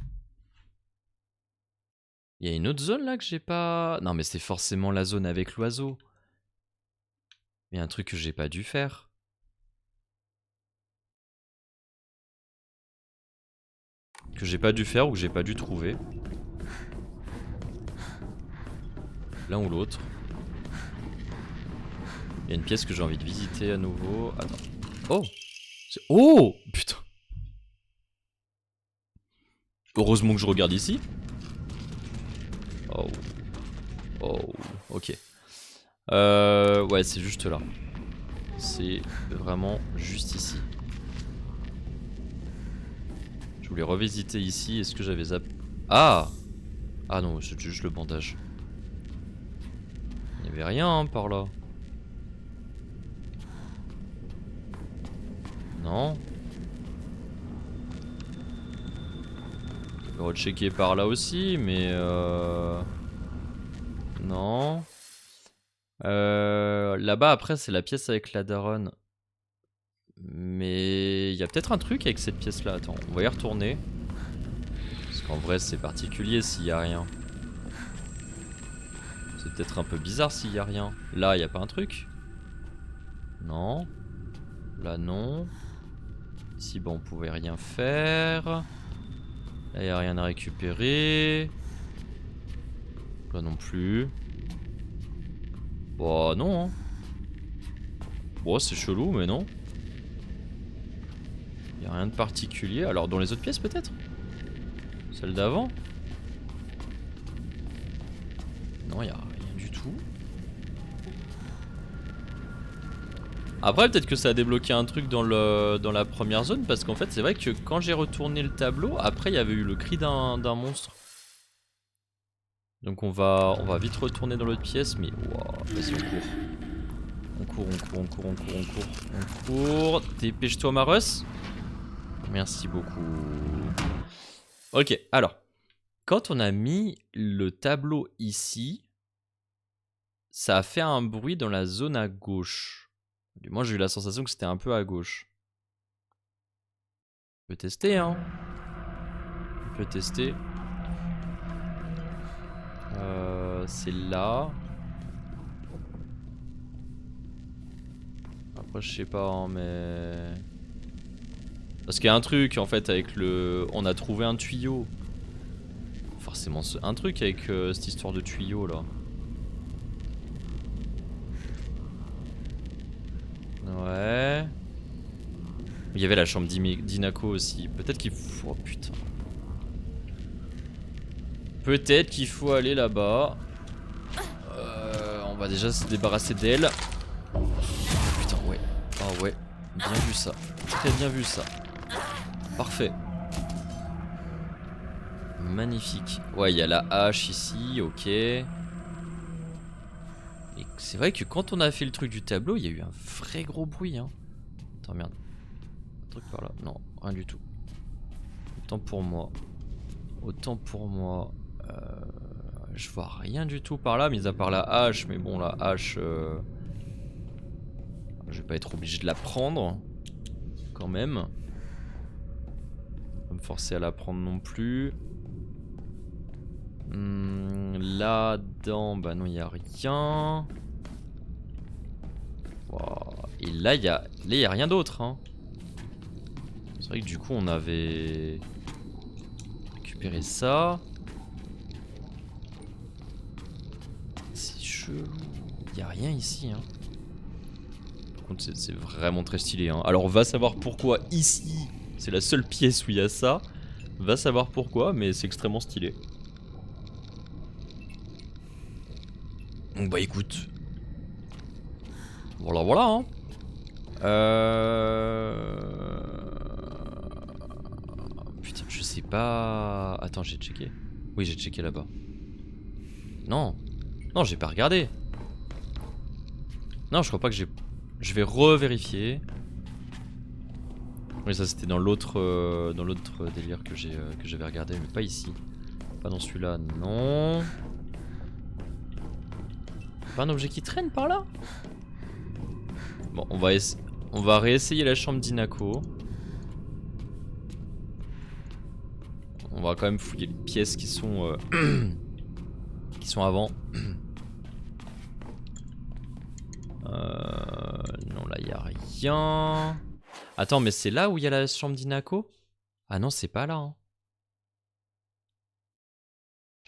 Il y a une autre zone là que j'ai pas... Non, mais c'est forcément la zone avec l'oiseau. Il y a un truc que j'ai pas dû faire. Que j'ai pas dû faire ou que j'ai pas dû trouver. L'un ou l'autre. Il y a une pièce que j'ai envie de visiter à nouveau. Attends. Oh! Oh! Putain! Heureusement que je regarde ici. Oh. Oh. Ok. Ouais, c'est juste là. C'est vraiment juste ici. Je voulais revisiter ici. Est-ce que j'avais zappé? Ah! Ah non, c'est juste le bandage. Il n'y avait rien hein, par là. Non. Je peux rechecker par là aussi, mais non. Là-bas, après, c'est la pièce avec la daronne. Mais il y a peut-être un truc avec cette pièce-là. Attends, on va y retourner. Parce qu'en vrai, c'est particulier s'il y a rien. C'est peut-être un peu bizarre s'il y a rien. Là, il y a pas un truc? Non. Là, non. Ici, bon, on pouvait rien faire. Là, il n'y a rien à récupérer. Là non plus. Bah, non. Hein. Bon, c'est chelou, mais non. Il n'y a rien de particulier. Alors, dans les autres pièces, peut-être? Celle d'avant? Non, il n'y a rien du tout. Après, peut-être que ça a débloqué un truc dans la première zone. Parce qu'en fait, c'est vrai que quand j'ai retourné le tableau, après, il y avait eu le cri d'un monstre. Donc on va vite retourner dans l'autre pièce. Mais wow, vas-y, on court. On court. Dépêche-toi, Marus. Merci beaucoup. Ok, alors. Quand on a mis le tableau ici, ça a fait un bruit dans la zone à gauche. Moi, j'ai eu la sensation que c'était un peu à gauche. On peut tester, hein. On peut tester. C'est là. Après, je sais pas, hein, mais... Parce qu'il y a un truc, en fait, avec le... On a trouvé un tuyau. Forcément, un truc avec cette histoire de tuyau, là. Ouais. Il y avait la chambre d'Inako aussi. Peut-être qu'il faut... Oh, putain. Peut-être qu'il faut aller là-bas. On va déjà se débarrasser d'elle. Oh, putain, ouais. Oh ouais, bien vu ça. Très bien vu ça. Parfait. Magnifique. Ouais, il y a la hache ici, ok. Et c'est vrai que quand on a fait le truc du tableau, il y a eu un vrai gros bruit. Hein. Attends, merde. Un truc par là. Non, rien du tout. Autant pour moi. Autant pour moi. Je vois rien du tout par là, mis à part la hache. Mais bon, la hache... je vais pas être obligé de la prendre. Quand même. Pas me forcer à la prendre non plus. Là-dedans, bah non, il n'y a rien. Wow. Et là, il y a rien d'autre. Hein. C'est vrai que du coup, on avait récupéré ça. C'est chelou. Il n'y a rien ici. Hein. Par contre, c'est vraiment très stylé. Hein. Alors, va savoir pourquoi ici, c'est la seule pièce où il y a ça. Va savoir pourquoi, mais c'est extrêmement stylé. Donc bah écoute. Voilà voilà hein. Putain je sais pas. Attends j'ai checké. Oui j'ai checké là-bas. Non. Non j'ai pas regardé. Non je crois pas que j'ai... Je vais revérifier. Oui ça c'était dans l'autre délire que j'avais regardé mais pas ici. Pas dans celui-là non. Pas un objet qui traîne par là? Bon, on va réessayer la chambre d'Inako. On va quand même fouiller les pièces qui sont qui sont avant. Non, là, il n'y a rien. Attends, mais c'est là où il y a la chambre d'Inako? Ah non, c'est pas là. Hein.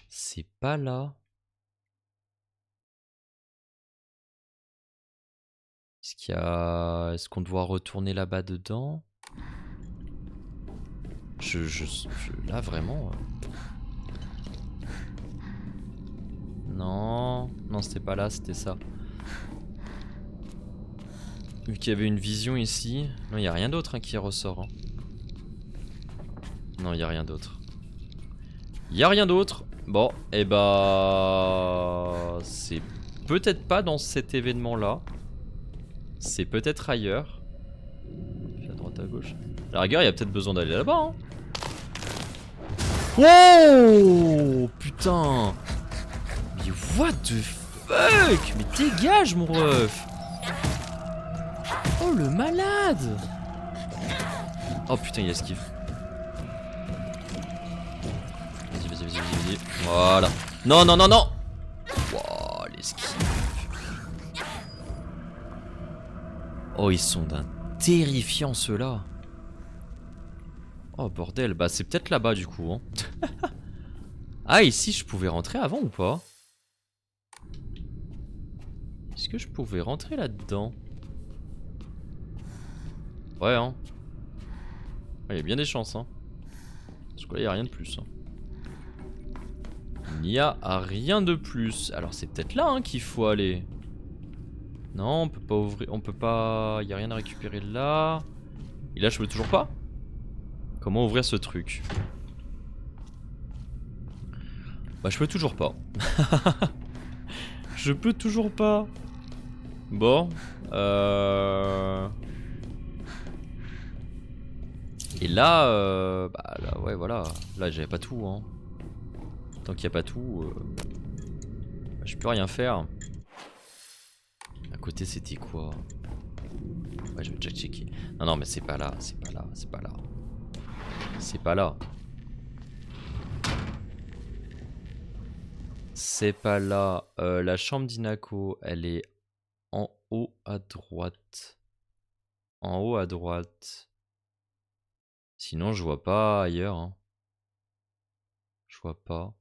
C'est pas là. Est-ce qu'on doit retourner là-bas dedans? Là vraiment. Non, non c'était pas là, c'était ça. Vu qu'il y avait une vision ici. Non, il n'y a rien d'autre hein, qui ressort. Hein. Non, il n'y a rien d'autre. Il n'y a rien d'autre. Bon, et bah... C'est peut-être pas dans cet événement-là. C'est peut-être ailleurs. À droite, à gauche. À la rigueur, il y a peut-être besoin d'aller là-bas. Hein. Oh putain. Mais what the fuck. Mais dégage mon ref. Oh le malade. Oh putain il esquive. Vas-y. Voilà. Non wow, l'esquive. Oh ils sont d'un terrifiant ceux-là. Oh bordel, bah c'est peut-être là-bas du coup hein. Ah ici je pouvais rentrer avant ou pas? Est-ce que je pouvais rentrer là-dedans? Ouais hein. Il y a bien des chances hein. Parce que là il n'y a rien de plus hein. Il n'y a rien de plus. Alors c'est peut-être là hein, qu'il faut aller. Non on peut pas ouvrir. On peut pas. Il n'y a rien à récupérer là. Et là je peux toujours pas. Comment ouvrir ce truc? Bah je peux toujours pas. Je peux toujours pas. Bon. Et là, bah là, ouais voilà. Là j'avais pas tout hein. Tant qu'il n'y a pas tout, bah, je peux rien faire. À côté c'était quoi? Ouais je vais déjà checker. Non mais c'est pas là, c'est pas là. C'est pas là. C'est pas là. La chambre d'Inako, elle est en haut à droite. En haut à droite. Sinon, je vois pas ailleurs. Hein. Je vois pas.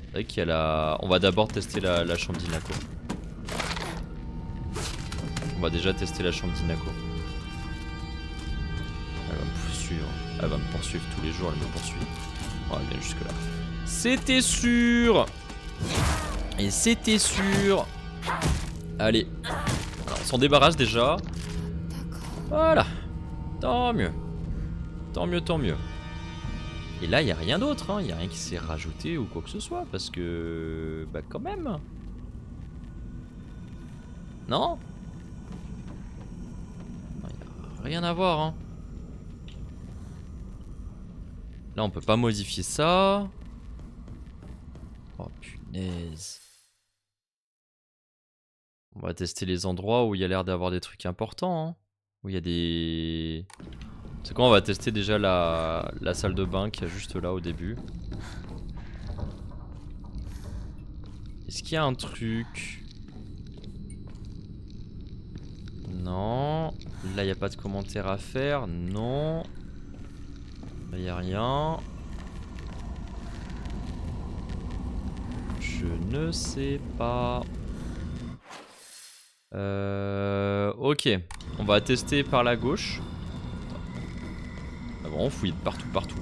C'est vrai qu'il y a la... On va d'abord tester la chambre d'Inako. On va déjà tester la chambre d'Inako. Elle va me poursuivre. Elle va me poursuivre tous les jours, elle me poursuit. On va bien jusque là. C'était sûr. Et c'était sûr. Allez. Voilà, on s'en débarrasse déjà. Voilà. Tant mieux. Tant mieux, tant mieux. Et là, il n'y a rien d'autre, hein. Il n'y a rien qui s'est rajouté ou quoi que ce soit, parce que... Bah quand même. Non? Il n'y a rien à voir, hein. Là, on peut pas modifier ça. Oh, punaise. On va tester les endroits où il y a l'air d'avoir des trucs importants, hein. Où il y a des... C'est quoi, on va tester déjà la salle de bain qui est juste là au début. Est-ce qu'il y a un truc? Non. Là, il n'y a pas de commentaire à faire. Non. Là, il n'y a rien. Je ne sais pas. Ok. On va tester par la gauche. Ah bon, on fouille de partout, partout.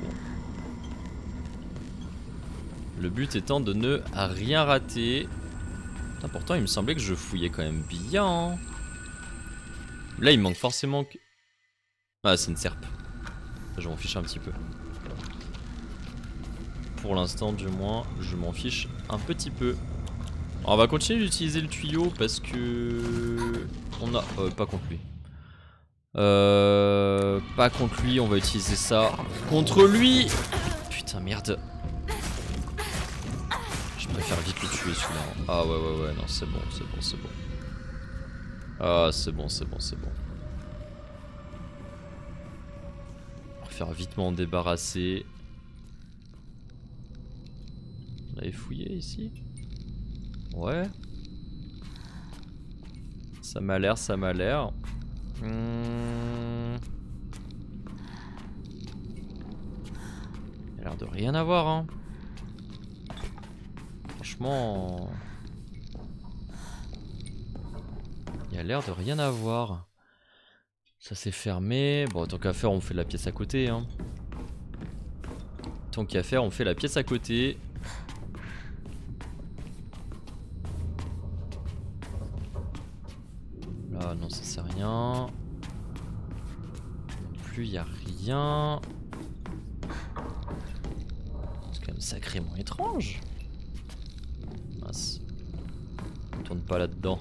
Le but étant de ne rien rater. Putain, pourtant, il me semblait que je fouillais quand même bien. Hein. Là, il me manque forcément que... Ah, c'est une serpe. Je m'en fiche un petit peu. Pour l'instant, du moins, je m'en fiche un petit peu. Alors, on va continuer d'utiliser le tuyau parce que... On a... pas contre lui. Pas contre lui, on va utiliser ça contre lui. Putain, merde. Je préfère vite le tuer celui-là. Ah ouais, non, c'est bon, c'est bon, c'est bon. Ah, c'est bon, c'est bon, c'est bon. On va faire vite m'en débarrasser. On avait fouillé ici? Ouais. Ça m'a l'air, ça m'a l'air. Il a l'air de rien avoir, hein. Franchement... Il a l'air de rien avoir. Ça s'est fermé. Bon, tant qu'à faire, on fait la pièce à côté, hein. Tant qu'à faire, on fait la pièce à côté. Là, non, ça c'est rien. Non plus, il n'y a rien. C'est quand même sacrément étrange. Mince. On ne retourne pas là-dedans.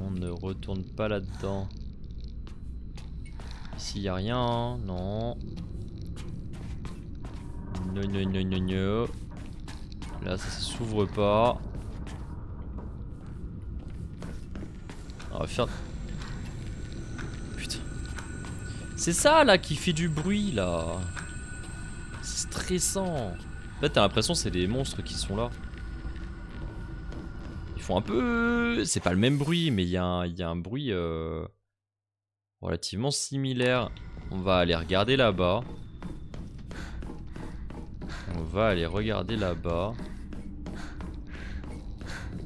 On ne retourne pas là-dedans. Ici, il n'y a rien, hein. Non. Non. Là, ça s'ouvre pas. On va faire... Putain. C'est ça, là, qui fait du bruit, là. C'est stressant. Là, t'as l'impression que c'est des monstres qui sont là. Ils font un peu... C'est pas le même bruit, mais il y a un bruit relativement similaire. On va aller regarder là-bas. On va aller regarder là-bas.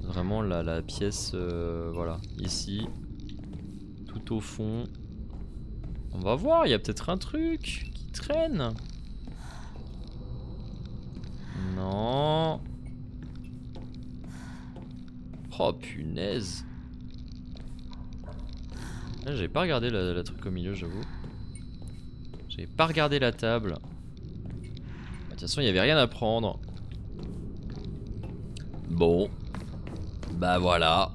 Vraiment la pièce, voilà, ici. Tout au fond. On va voir, il y a peut-être un truc qui traîne. Non. Oh punaise. J'avais pas regardé la truc au milieu, j'avoue. J'avais pas regardé la table. De toute façon, il y avait rien à prendre. Bon. Bah voilà.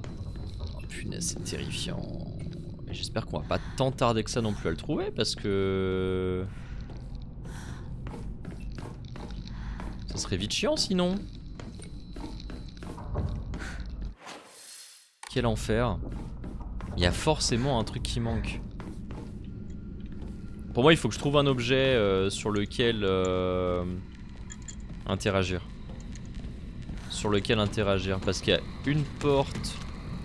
Oh punaise, c'est terrifiant. J'espère qu'on va pas tant tarder que ça non plus à le trouver parce que... Ça serait vite chiant sinon. Quel enfer. Il y a forcément un truc qui manque. Pour moi, il faut que je trouve un objet sur lequel interagir. Sur lequel interagir. Parce qu'il y a une porte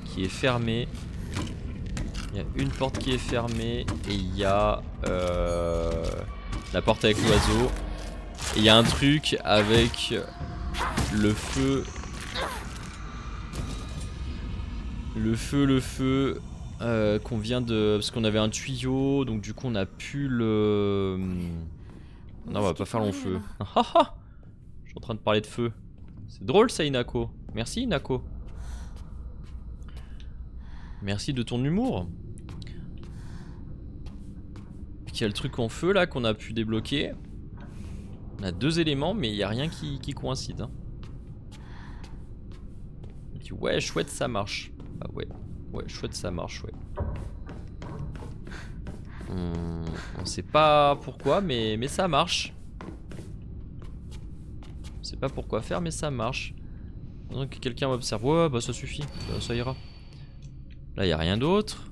qui est fermée. Il y a une porte qui est fermée. Et il y a la porte avec l'oiseau. Et il y a un truc avec le feu. Le feu. Qu'on vient de... Parce qu'on avait un tuyau. Donc du coup on a pu le... Non, on va pas faire long feu. Je suis en train de parler de feu. C'est drôle ça, Inako. Merci, Inako. Merci de ton humour. Puis il y a le truc en feu là qu'on a pu débloquer. On a 2 éléments mais il n'y a rien qui coïncide. Hein. Il dit ouais chouette ça marche. Ah ouais. Ouais chouette ça marche ouais. On sait pas pourquoi mais ça marche. On sait pas pourquoi faire mais ça marche. Donc quelqu'un m'observe. Ouais bah ça suffit. Ça ira. Là y a rien d'autre.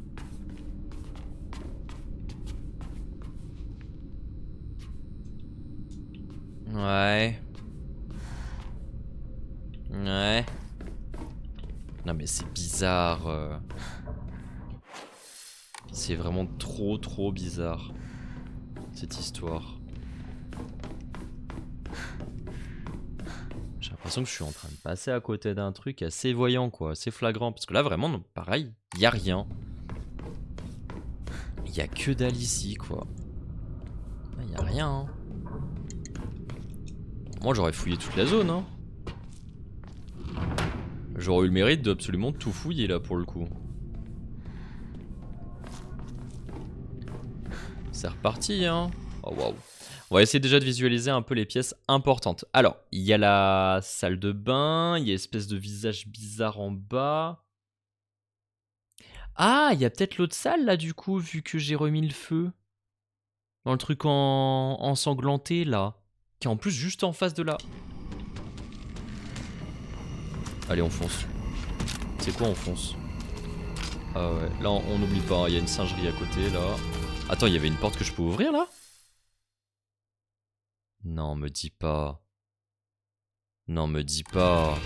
Ouais. Ouais. Non mais c'est bizarre. C'est vraiment trop bizarre. Cette histoire. J'ai l'impression que je suis en train de passer à côté d'un truc assez voyant quoi. Assez flagrant. Parce que là vraiment, non, pareil, y a rien. Y a que dalle ici quoi. Là, y a rien. Hein. Moi j'aurais fouillé toute la zone hein. J'aurais eu le mérite de absolument tout fouiller là pour le coup. C'est reparti hein. Oh waouh. On va essayer déjà de visualiser un peu les pièces importantes. Alors, il y a la salle de bain, il y a une espèce de visage bizarre en bas. Ah, il y a peut-être l'autre salle là du coup, vu que j'ai remis le feu. Dans le truc ensanglanté là. Qui est en plus juste en face de là. Allez, on fonce. C'est quoi, on fonce? Ah ouais, là on n'oublie pas, il y a une singerie à côté là. Attends, il y avait une porte que je peux ouvrir là? Non, me dis pas. Non, me dis pas.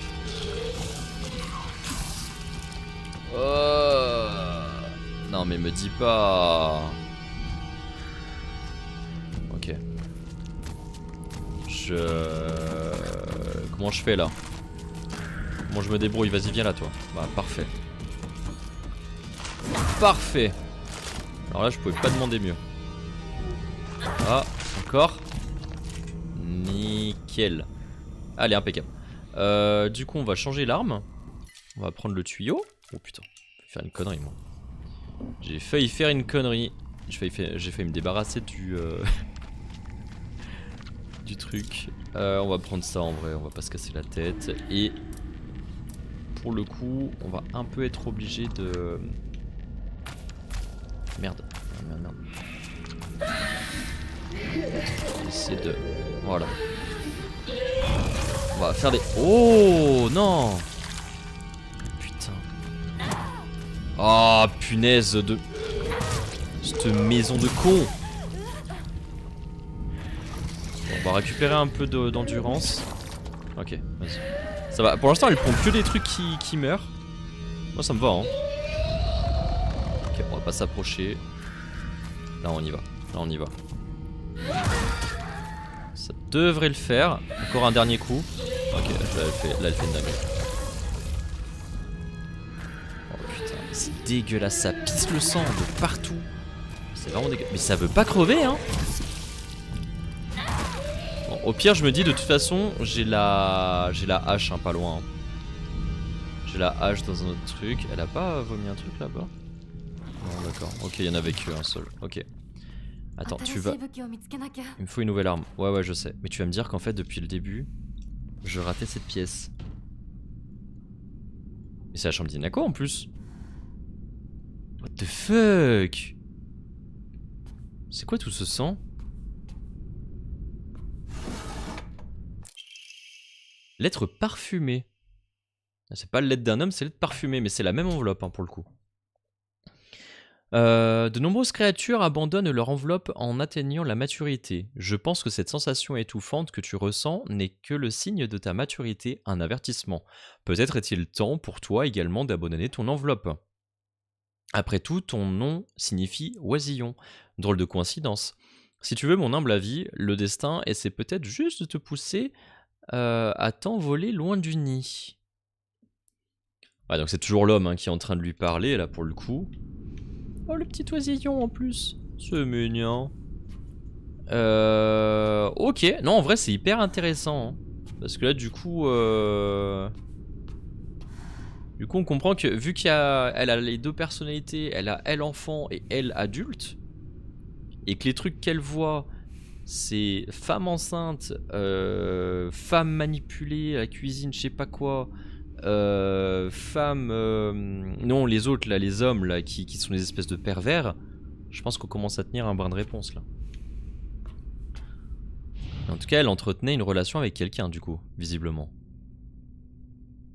Non, mais me dis pas. Ok. Comment je fais là? Comment je me débrouille? Vas-y, viens là, toi. Bah, parfait. Parfait. Alors là, je pouvais pas demander mieux. Ah, encore. Nickel. Allez, impeccable. Du coup, on va changer l'arme. On va prendre le tuyau. Oh putain, je vais faire une connerie, moi. J'ai failli faire une connerie. J'ai failli me débarrasser du... du truc. On va prendre ça en vrai, on va pas se casser la tête. Et... pour le coup, on va un peu être obligé de... Merde. Merde. Essayer de... Voilà. On va faire des... Oh non. Putain. Oh punaise de... Cette maison de con. On va récupérer un peu d'endurance. Ok, vas-y. Ça va. Pour l'instant, elle prend que des trucs qui meurent. Moi, ça me va, hein. Ok, on va pas s'approcher. Là, on y va. Là, on y va. Ça devrait le faire. Encore un dernier coup. Ok, là, elle fait une dinguerie. Oh putain, c'est dégueulasse. Ça pisse le sang de partout. C'est vraiment dégueulasse. Mais ça veut pas crever, hein. Bon, au pire, je me dis de toute façon, j'ai la hache, hein, pas loin. Hein. J'ai la hache dans un autre truc. Elle a pas vomi un truc là-bas? Non, d'accord. Ok, il y en avait qu'un seul. Ok. Attends, tu vas... Il me faut une nouvelle arme. Ouais, je sais. Mais tu vas me dire qu'en fait, depuis le début, je ratais cette pièce. Mais c'est la chambre d'Inako en plus. What the fuck? C'est quoi tout ce sang? Lettre parfumée. C'est pas le lettre d'un homme, c'est lettre parfumée, mais c'est la même enveloppe hein, pour le coup. De nombreuses créatures abandonnent leur enveloppe en atteignant la maturité. Je pense que cette sensation étouffante que tu ressens n'est que le signe de ta maturité, un avertissement. Peut-être est-il temps pour toi également d'abandonner ton enveloppe. Après tout, ton nom signifie oisillon. Drôle de coïncidence. Si tu veux mon humble avis, le destin essaie peut-être juste de te pousser à t'envoler loin du nid. Ouais, donc c'est toujours l'homme hein, qui est en train de lui parler là pour le coup. Oh le petit oisillon en plus. C'est mignon. Ok, non en vrai c'est hyper intéressant. Hein. Parce que là du coup... Du coup, on comprend que vu qu'elle a les deux personnalités, elle a elle enfant et elle adulte, et que les trucs qu'elle voit, c'est femme enceinte, femme manipulée à la cuisine, je sais pas quoi, femme... non, les autres, là, les hommes, là, qui sont des espèces de pervers, je pense qu'on commence à tenir un brin de réponse, là. En tout cas, elle entretenait une relation avec quelqu'un, du coup, visiblement.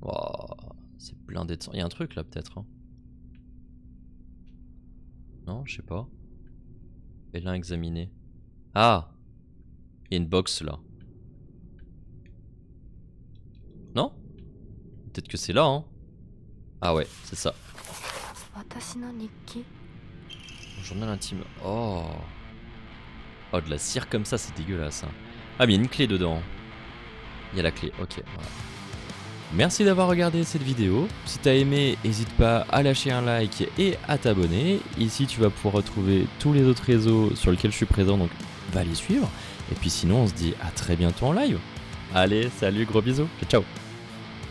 Oh, c'est blindé de sang. Il y a un truc, là, peut-être, hein. Non, je sais pas. Elle l'a examiné. Ah! Il y a une box, là. Non? Peut-être que c'est là, hein. Ah ouais, c'est ça. Journal intime. Oh. Oh, de la cire comme ça, c'est dégueulasse. Hein. Ah, mais il y a une clé dedans. Il y a la clé, ok. Voilà. Merci d'avoir regardé cette vidéo. Si t'as aimé, n'hésite pas à lâcher un like et à t'abonner. Ici, tu vas pouvoir retrouver tous les autres réseaux sur lesquels je suis présent, donc va les suivre. Et puis sinon, on se dit à très bientôt en live. Allez, salut, gros bisous. Ciao, ciao.